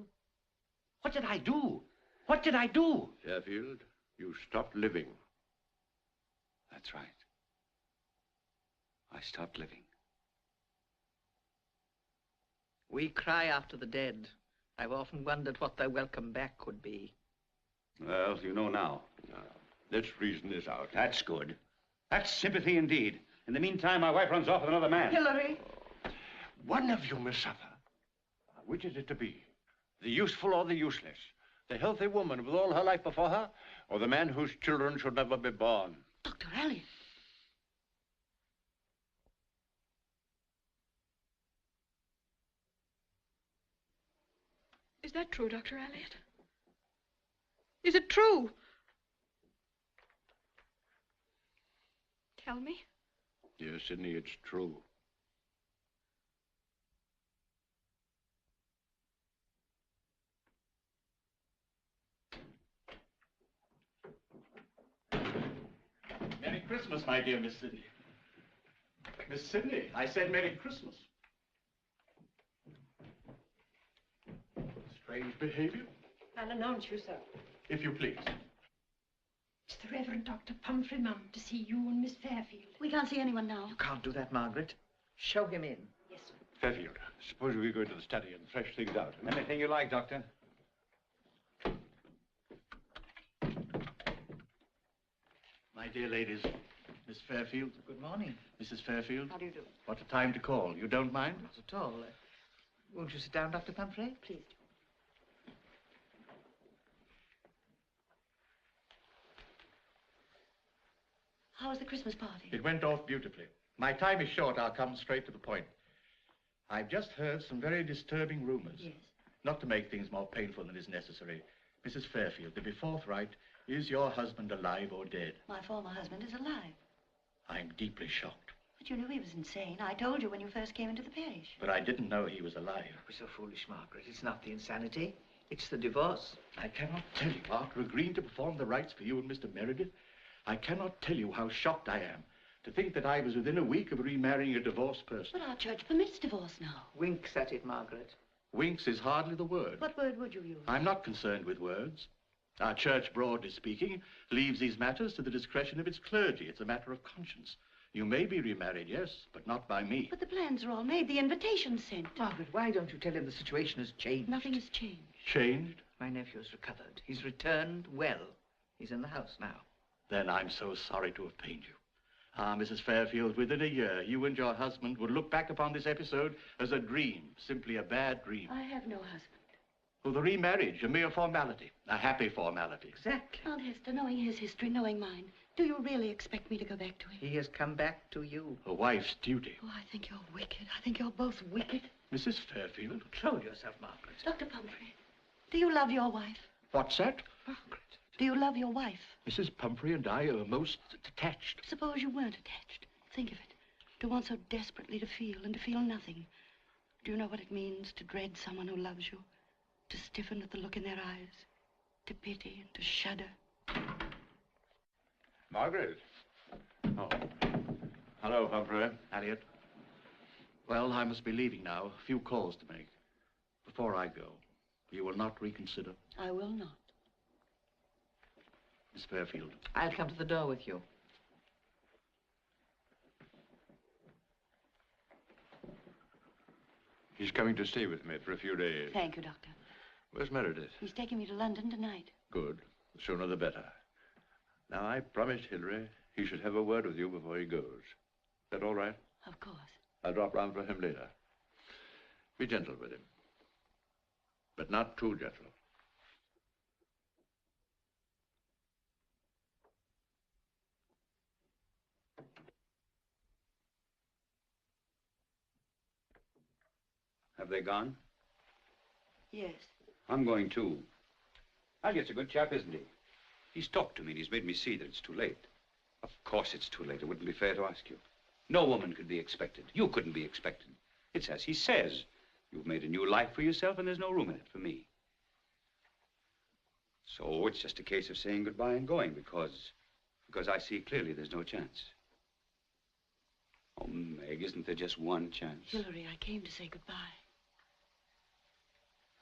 What did I do? What did I do? Fairfield, you stopped living. That's right. I stopped living. We cry after the dead. I've often wondered what their welcome back could be. Well, you know now. Now, let's reason this out. That's good. That's sympathy indeed. In the meantime, my wife runs off with another man. Hillary! One of you must suffer. Which is it to be? The useful or the useless? The healthy woman with all her life before her? Or the man whose children should never be born? Dr. Elliot. Is that true, Dr. Elliot? Is it true? Tell me. Yes, Sidney, it's true. Merry Christmas, my dear Miss Sidney. Miss Sidney, I said Merry Christmas. Strange behavior. I'll announce you, sir. If you please. It's the Reverend Dr. Pumphrey, Mum, to see you and Miss Fairfield. We can't see anyone now. You can't do that, Margaret. Show him in. Yes, sir. Fairfield, suppose we go into the study and thresh things out. Anything you like, Doctor. My dear ladies, Miss Fairfield. Good morning. Mrs. Fairfield. How do you do? What a time to call. You don't mind? Not at all. Won't you sit down, Dr. Pumphrey? Please. How was the Christmas party? It went off beautifully. My time is short. I'll come straight to the point. I've just heard some very disturbing rumors. Yes. Not to make things more painful than is necessary. Mrs. Fairfield, to be forthright, is your husband alive or dead? My former husband is alive. I'm deeply shocked. But you knew he was insane. I told you when you first came into the parish. But I didn't know he was alive. You're so foolish, Margaret. It's not the insanity. It's the divorce. I cannot tell you, after agreeing to perform the rites for you and Mr. Meredith, I cannot tell you how shocked I am To think that I was within a week of remarrying a divorced person. But our church permits divorce now. Winks at it, Margaret. Winks is hardly the word. What word would you use? I'm not concerned with words. Our church, broadly speaking, leaves these matters to the discretion of its clergy. It's a matter of conscience. You may be remarried, yes, but not by me. But the plans are all made, the invitation's sent. Margaret, why don't you tell him the situation has changed? Nothing has changed. Changed? My nephew's recovered. He's returned well. He's in the house now. Then I'm so sorry to have pained you. Ah, Mrs. Fairfield, within a year, you and your husband would look back upon this episode as a dream, simply a bad dream. I have no husband. Well, the remarriage, a mere formality, a happy formality. Exactly. Aunt Hester, knowing his history, knowing mine, do you really expect me to go back to him? He has come back to you. A wife's duty. Oh, I think you're wicked. I think you're both wicked. Mrs. Fairfield? Control yourself, Margaret. Dr. Pumphrey, do you love your wife? What's that? Margaret. Do you love your wife? Mrs. Pumphrey and I are most attached. Suppose you weren't attached. Think of it. To want so desperately to feel and to feel nothing. Do you know what it means to dread someone who loves you? To stiffen at the look in their eyes? To pity and to shudder? Margaret. Oh. Hello, Humphrey. Elliot. Well, I must be leaving now. A few calls to make. Before I go, you will not reconsider? I will not. Miss Fairfield. I'll come to the door with you. He's coming to stay with me for a few days. Thank you, Doctor. Where's Meredith? He's taking me to London tonight. Good. The sooner the better. Now, I promised Hilary he should have a word with you before he goes. Is that all right? Of course. I'll drop round for him later. Be gentle with him. But not too gentle. Have they gone? Yes. I'm going too. Elliot's a good chap, isn't he? He's talked to me and he's made me see that it's too late. Of course it's too late. It wouldn't be fair to ask you. No woman could be expected. You couldn't be expected. It's as he says. You've made a new life for yourself and there's no room in it for me. So it's just a case of saying goodbye and going because I see clearly there's no chance. Oh, Meg, isn't there just one chance? Hilary, I came to say goodbye.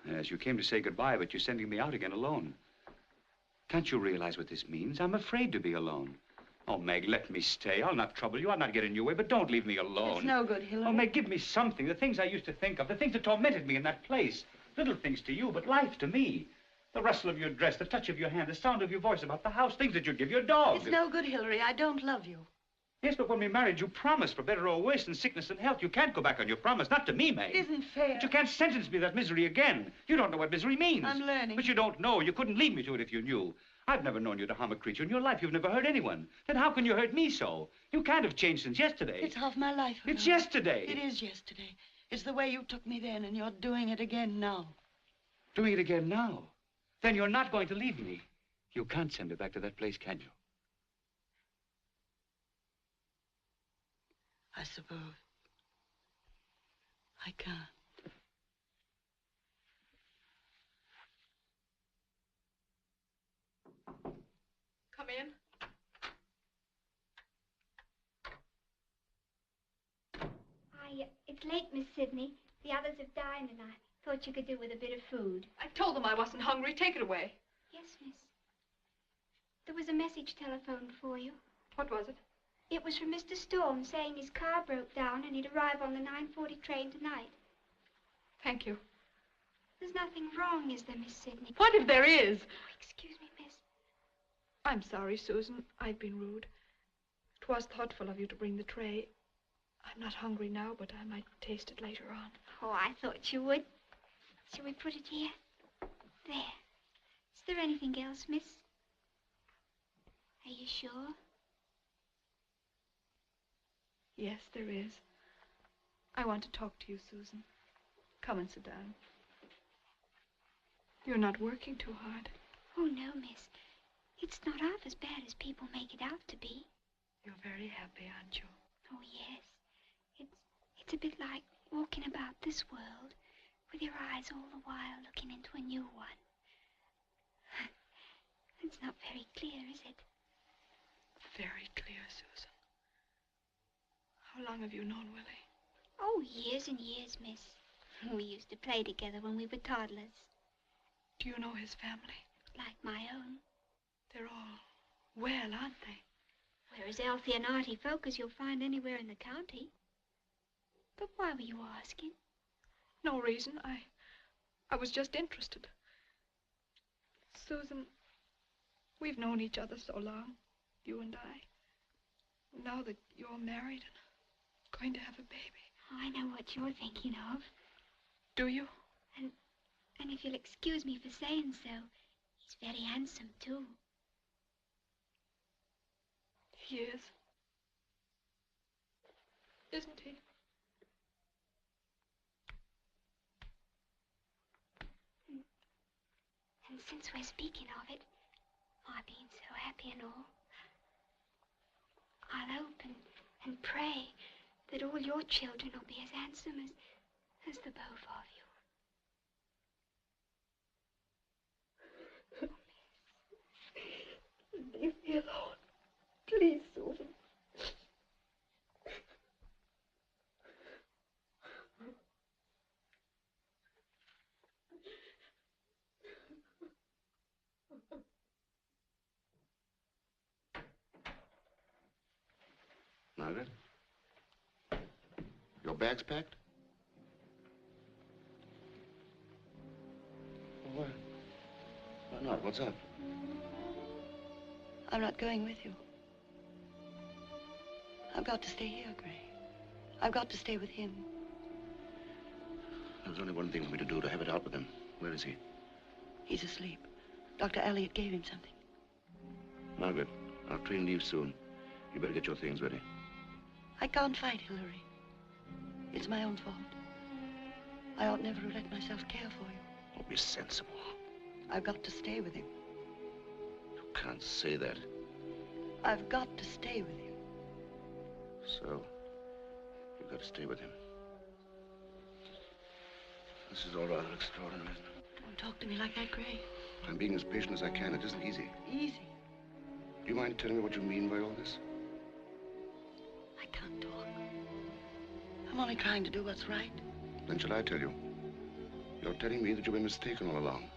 Yes, you came to say goodbye, but you're sending me out again alone. Can't you realize what this means? I'm afraid to be alone. Oh, Meg, let me stay. I'll not trouble you. I'll not get in your way, but don't leave me alone. It's no good, Hilary. Oh, Meg, give me something. The things I used to think of, the things that tormented me in that place. Little things to you, but life to me. The rustle of your dress, the touch of your hand, the sound of your voice about the house, things that you'd give your dog. It's no good, Hilary. I don't love you. Yes, but when we married, you promised for better or worse, in sickness and health. You can't go back on your promise. Not to me, Meg. It isn't fair. But you can't sentence me to that misery again. You don't know what misery means. I'm learning. But you don't know. You couldn't lead me to it if you knew. I've never known you to harm a creature in your life. You've never hurt anyone. Then how can you hurt me so? You can't have changed since yesterday. It's half my life ago. It's yesterday. It is yesterday. It's the way you took me then, and you're doing it again now. Doing it again now? Then you're not going to leave me. You can't send me back to that place, can you? I suppose. I can't. Come in. It's late, Miss Sidney. The others have dined, and I thought you could do with a bit of food. I told them I wasn't hungry. Take it away. Yes, miss. There was a message telephoned for you. What was it? It was from Mr. Storm saying his car broke down and he'd arrive on the 9:40 train tonight. Thank you. There's nothing wrong, is there, Miss Sidney? What if there is? Oh, excuse me, miss. I'm sorry, Susan. I've been rude. It was thoughtful of you to bring the tray. I'm not hungry now, but I might taste it later on. Oh, I thought you would. Shall we put it here? There. Is there anything else, miss? Are you sure? Yes, there is. I want to talk to you, Susan. Come and sit down. You're not working too hard. Oh, no, miss. It's not half as bad as people make it out to be. You're very happy, aren't you? Oh, yes. It's a bit like walking about this world with your eyes all the while looking into a new one. It's not very clear, is it? Very clear, Susan. How long have you known Willie? Oh, years and years, miss. We used to play together when we were toddlers. Do you know his family? Like my own. They're all well, aren't they? We're as healthy and hearty folk as you'll find anywhere in the county. But why were you asking? No reason. I was just interested. Susan, we've known each other so long, you and I. Now that you're married and going to have a baby. Oh, I know what you're thinking of. Do you? And if you'll excuse me for saying so, he's very handsome, too. He is. Isn't he? And since we're speaking of it, my being so happy and all, I'll hope and pray that all your children will be as handsome as the both of you. Leave me alone. Please, Susan. Margaret? Your bag's packed? Why? Why not? What's up? I'm not going with you. I've got to stay here, Gray. I've got to stay with him. There's only one thing for me to do, to have it out with him. Where is he? He's asleep. Dr. Elliot gave him something. Margaret, our train leaves soon. You better get your things ready. I can't fight Hillary. It's my own fault. I ought never have let myself care for you. Oh, be sensible. I've got to stay with him. You can't say that. I've got to stay with him. So, you've got to stay with him. This is all rather extraordinary, isn't it? Don't talk to me like that, Gray. I'm being as patient as I can. It isn't easy. Easy. Do you mind telling me what you mean by all this? I can't talk. I'm only trying to do what's right. Then shall I tell you? You're telling me that you've been mistaken all along.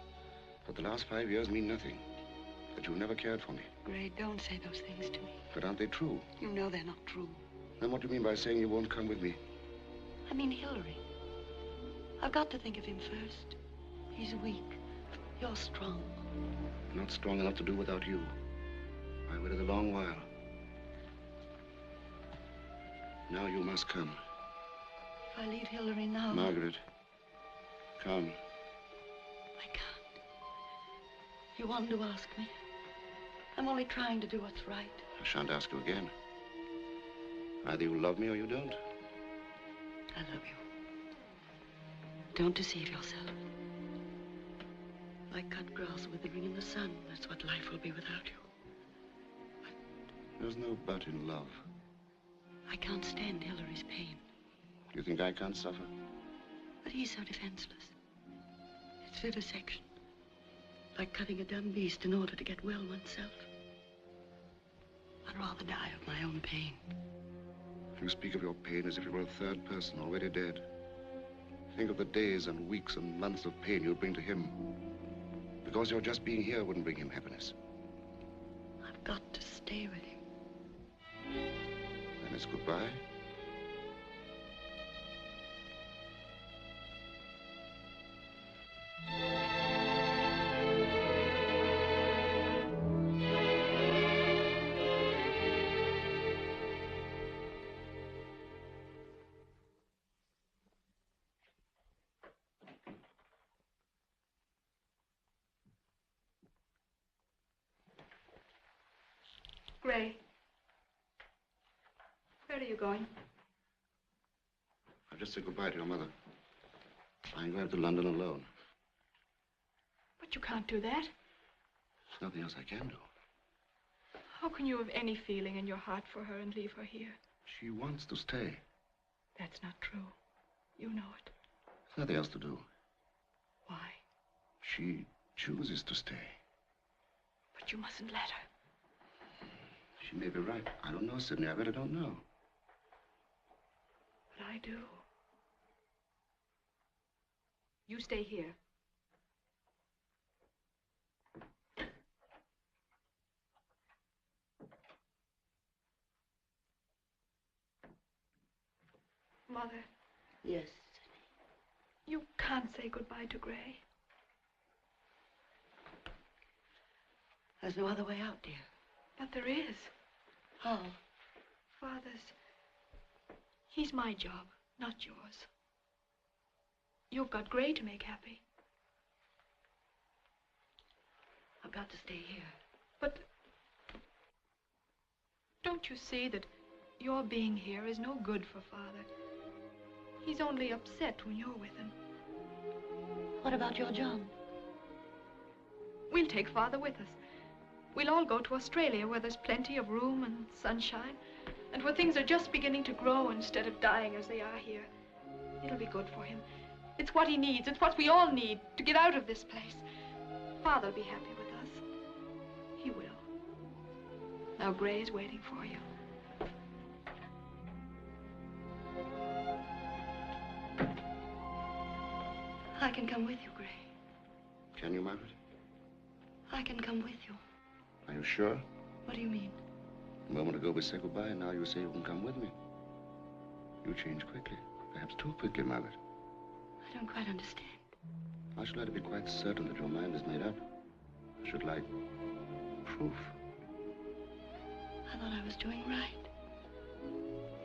That the last 5 years mean nothing. That you've never cared for me. Gray, don't say those things to me. But aren't they true? You know they're not true. Then what do you mean by saying you won't come with me? I mean Hillary. I've got to think of him first. He's weak. You're strong. I'm not strong enough to do without you. I waited a long while. Now you must come. If I leave Hillary now... Margaret, come. I can't. You want to ask me? I'm only trying to do what's right. I shan't ask you again. Either you love me or you don't. I love you. Don't deceive yourself. Like cut grass withering in the sun, that's what life will be without you. There's no but in love. I can't stand Hillary's pain. You think I can't suffer? But he's so defenseless. It's vivisection. Like cutting a dumb beast in order to get well oneself. I'd rather die of my own pain. You speak of your pain as if you were a third person already dead. Think of the days and weeks and months of pain you'll bring to him. Because your just being here wouldn't bring him happiness. I've got to stay with him. Then it's goodbye. Gray. Where are you going? I've just said goodbye to your mother. I'm going to London alone. But you can't do that. There's nothing else I can do. How can you have any feeling in your heart for her and leave her here? She wants to stay. That's not true. You know it. There's nothing else to do. Why? She chooses to stay. But you mustn't let her. She may be right. I don't know, Sidney. I really don't know. I do. You stay here. Mother. Yes. You can't say goodbye to Gray. There's no other way out, dear. But there is. How? Father's... He's my job, not yours. You've got Gray to make happy. I've got to stay here. But... don't you see that your being here is no good for Father? He's only upset when you're with him. What about your job? We'll take Father with us. We'll all go to Australia where there's plenty of room and sunshine, and where things are just beginning to grow instead of dying as they are here. It'll be good for him. It's what he needs. It's what we all need to get out of this place. Father'll be happy with us. He will. Now Gray's waiting for you. I can come with you, Gray. Can you, Margaret? I can come with you. Are you sure? What do you mean? A moment ago we said goodbye, and now you say you can come with me. You change quickly. Perhaps too quickly, Margaret. I don't quite understand. I should like to be quite certain that your mind is made up. I should like proof. I thought I was doing right.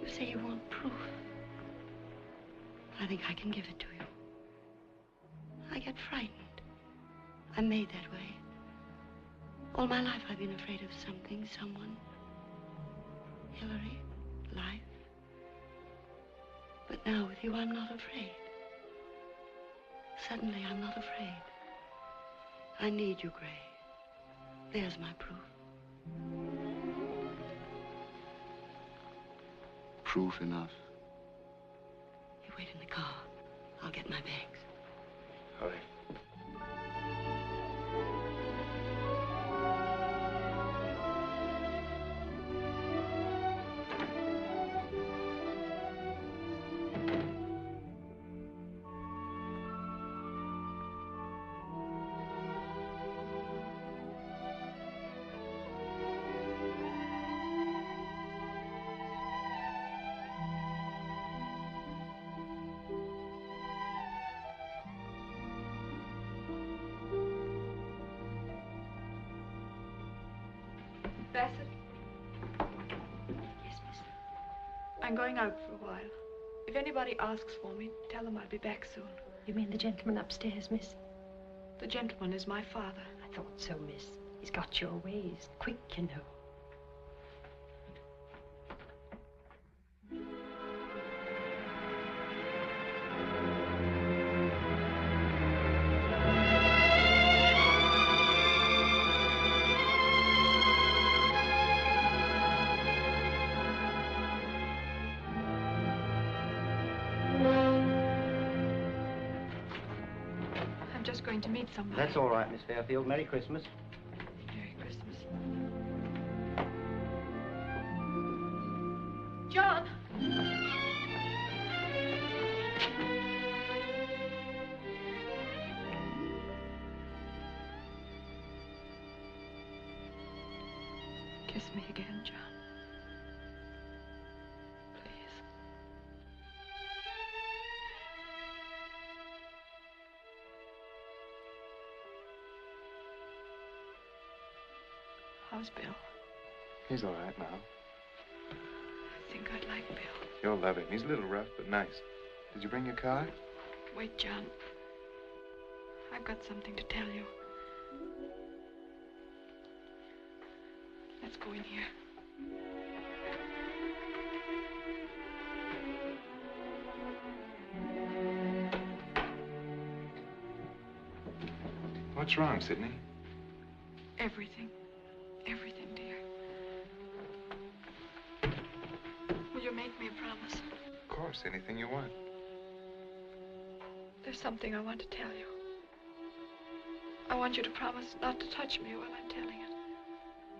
You say you want proof. I think I can give it to you. I get frightened. I'm made that way. All my life I've been afraid of something, someone. Hillary, life. But now with you, I'm not afraid. Suddenly, I'm not afraid. I need you, Gray. There's my proof. Proof enough. You wait in the car. I'll get my bags. Hurry. Bassett? Yes, miss. I'm going out for a while. If anybody asks for me, tell them I'll be back soon. You mean the gentleman upstairs, miss? The gentleman is my father. I thought so, miss. He's got your ways. Quick, you know. Going to meet somebody. That's all right, Miss Fairfield. Merry Christmas. Merry Christmas. John! Kiss me again, John. How's Bill? He's all right now. I think I'd like Bill. You'll love him. He's a little rough, but nice. Did you bring your car? Wait, John. I've got something to tell you. Let's go in here. What's wrong, Sydney? Everything. Everything, dear. Will you make me a promise? Of course, anything you want. There's something I want to tell you. I want you to promise not to touch me while I'm telling it.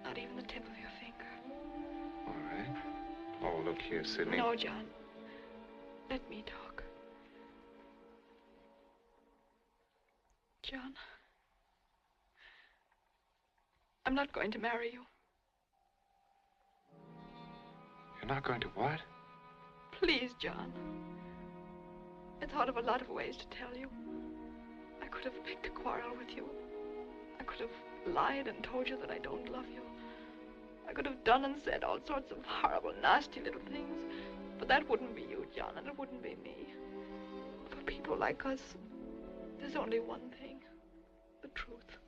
Not even the tip of your finger. All right. Oh, look here, Sydney. No, John. Let me talk. John, I'm not going to marry you. You're not going to what? Please, John. I thought of a lot of ways to tell you. I could have picked a quarrel with you. I could have lied and told you that I don't love you. I could have done and said all sorts of horrible, nasty little things. But that wouldn't be you, John, and it wouldn't be me. For people like us, there's only one thing. The truth.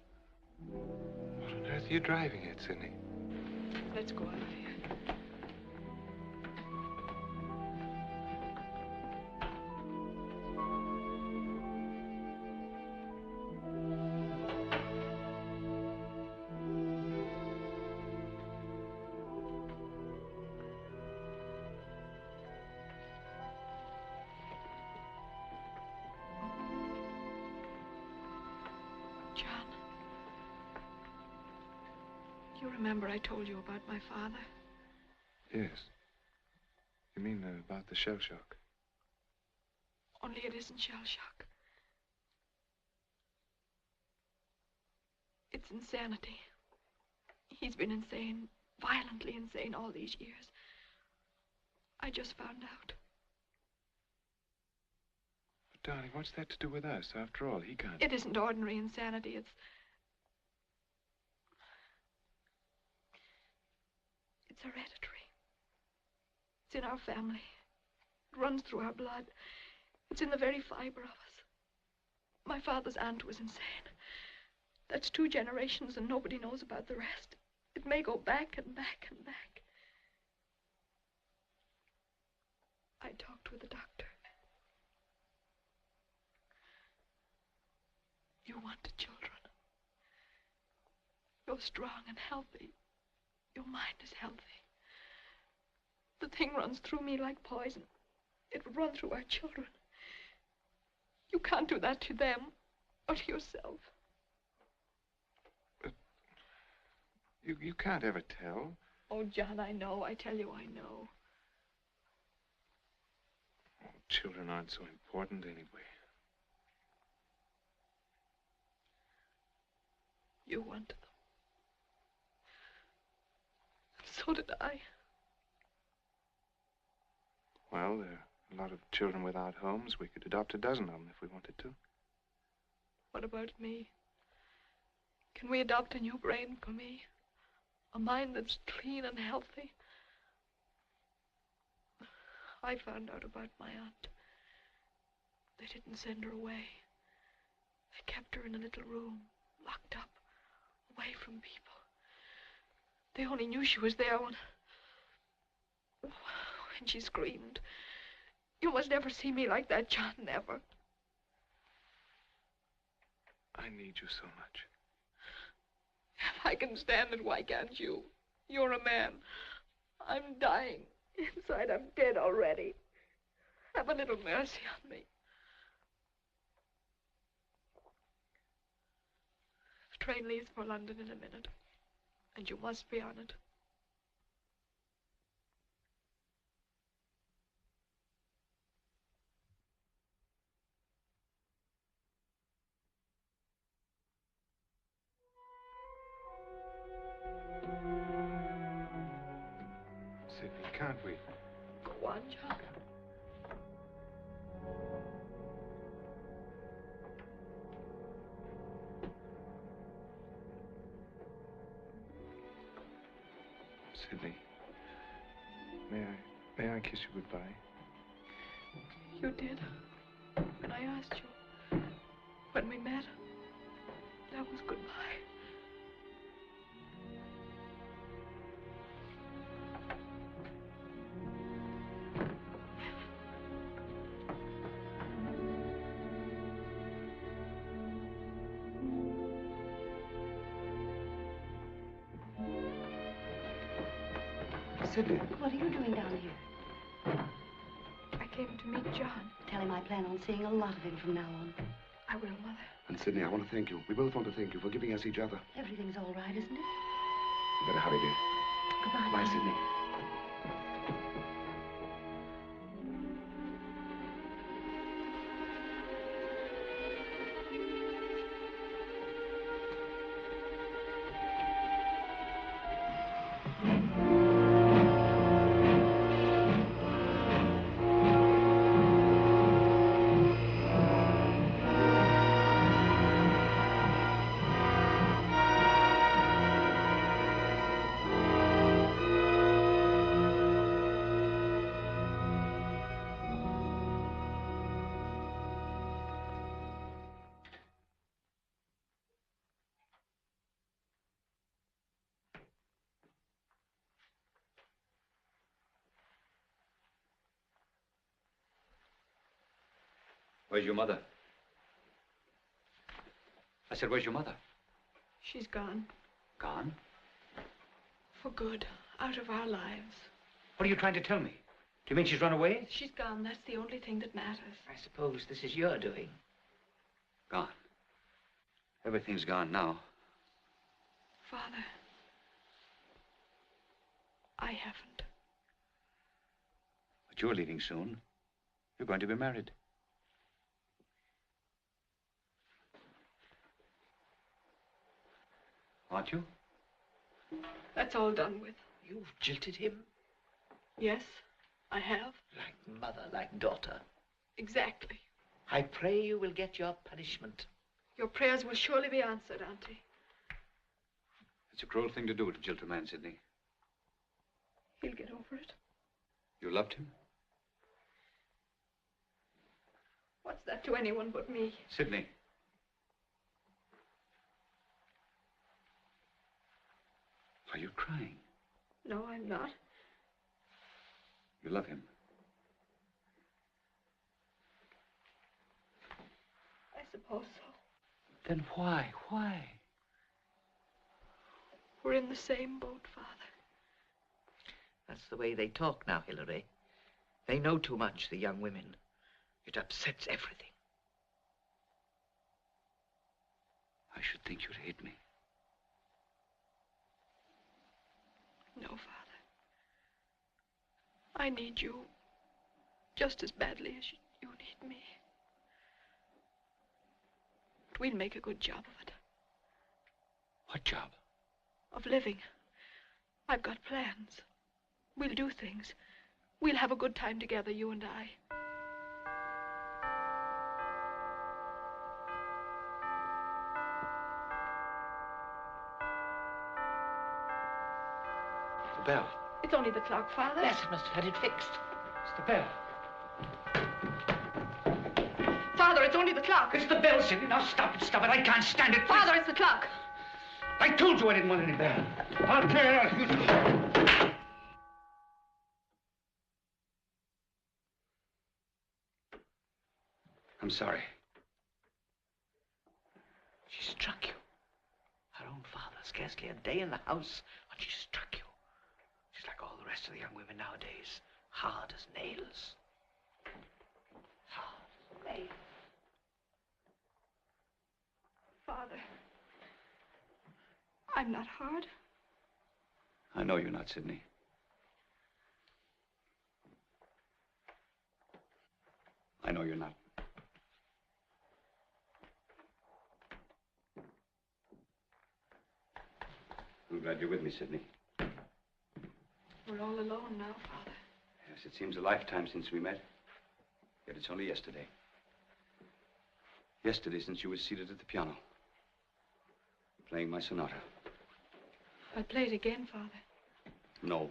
What on earth are you driving at, Sidney? Let's go out of here. You remember I told you about my father? Yes. You mean about the shell shock? Only it isn't shell shock. It's insanity. He's been insane, violently insane all these years. I just found out. But darling, what's that to do with us? After all, he can't... It isn't ordinary insanity. It's hereditary. It's in our family. It runs through our blood. It's in the very fiber of us. My father's aunt was insane. That's 2 generations and nobody knows about the rest. It may go back and back and back. I talked with the doctor. You wanted children. You're strong and healthy. Your mind is healthy. The thing runs through me like poison. It would run through our children. You can't do that to them or to yourself. But you can't ever tell. Oh, John, I know. I tell you, I know. Oh, children aren't so important anyway. You wanted them. So did I. Well, there are a lot of children without homes. We could adopt a dozen of them if we wanted to. What about me? Can we adopt a new brain for me? A mind that's clean and healthy? I found out about my aunt. They didn't send her away. They kept her in a little room, locked up, away from people. They only knew she was there when she screamed. You must never see me like that, John, never. I need you so much. If I can stand it, why can't you? You're a man. I'm dying. Inside, I'm dead already. Have a little mercy on me. The train leaves for London in a minute, and you must be on it. Sydney, can't we? Go on, John. Sydney, may I kiss you goodbye? You did. When I asked you. When we met. That was goodbye. Sydney. What are you doing down here? I came to meet John. Tell him I plan on seeing a lot of him from now on. I will, Mother. And Sydney, I want to thank you. We both want to thank you for giving us each other. Everything's all right, isn't it? You better hurry, dear. Goodbye. Bye, Sydney. Where's your mother? I said, where's your mother? She's gone. Gone? For good. Out of our lives. What are you trying to tell me? Do you mean she's run away? She's gone. That's the only thing that matters. I suppose this is your doing. Gone. Everything's gone now. Father, I haven't. But you're leaving soon. You're going to be married. Aren't you? That's all done with. You've jilted him? Yes, I have. Like mother, like daughter. Exactly. I pray you will get your punishment. Your prayers will surely be answered, Auntie. It's a cruel thing to do, to jilt a man, Sidney. He'll get over it. You loved him? What's that to anyone but me? Sidney. Are you crying? No, I'm not. You love him? I suppose so. Then why? Why? We're in the same boat, Father. That's the way they talk now, Hilary. They know too much, the young women. It upsets everything. I should think you'd hate me. No, Father. I need you just as badly as you need me. But we'll make a good job of it. What job? Of living. I've got plans. We'll do things. We'll have a good time together, you and I. The bell. It's only the clock, Father. Yes, I must have had it fixed. It's the bell. Father, it's only the clock. It's the bell, Sidney. Now stop it, stop it. I can't stand it. Father, it's the clock. I told you I didn't want any bell. I'll clear it out. You... I'm sorry. She struck you. Her own father, scarcely a day in the house, and she struck you. She's like all the rest of the young women nowadays. Hard as nails. Hard as nails. Father, I'm not hard. I know you're not, Sidney. I know you're not. I'm glad you're with me, Sidney. We're all alone now, Father. Yes, it seems a lifetime since we met. Yet it's only yesterday. Yesterday, since you were seated at the piano, playing my sonata. I'll play it again, Father. No.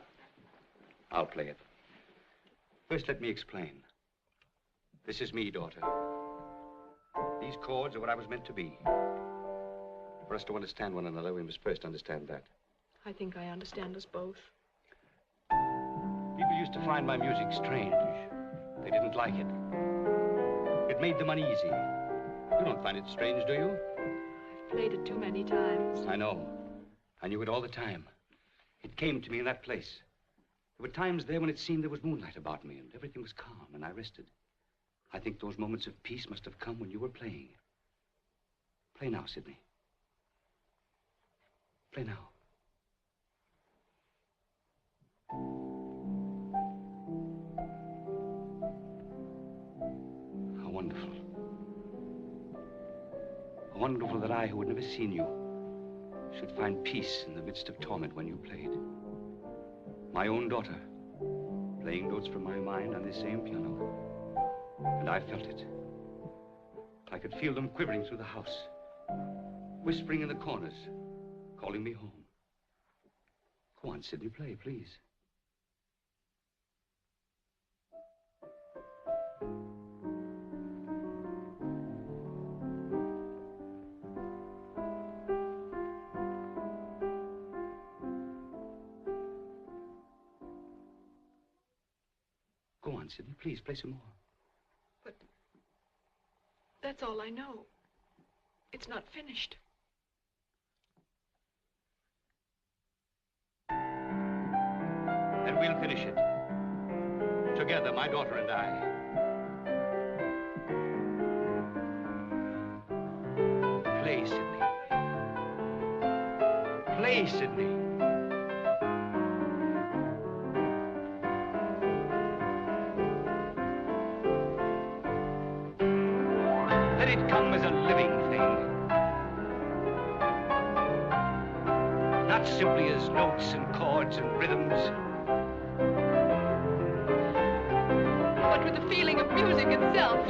I'll play it. First, let me explain. This is me, daughter. These chords are what I was meant to be. For us to understand one another, we must first understand that. I think I understand us both. People used to find my music strange. They didn't like it. It made them uneasy. You don't find it strange, do you? I've played it too many times. I know. I knew it all the time. It came to me in that place. There were times there when it seemed there was moonlight about me and everything was calm and I rested. I think those moments of peace must have come when you were playing. Play now, Sidney. Play now. How wonderful. How wonderful that I, who had never seen you, should find peace in the midst of torment when you played. My own daughter, playing notes from my mind on this same piano. And I felt it. I could feel them quivering through the house, whispering in the corners, calling me home. Go on, Sidney, play, please. Go on, Sidney, please, play some more. That's all I know. It's not finished. And we'll finish it. Together, my daughter and I. Play, Sidney. Play, Sidney. Let it come as a living thing. Not simply as notes and chords and rhythms. But with the feeling of music itself.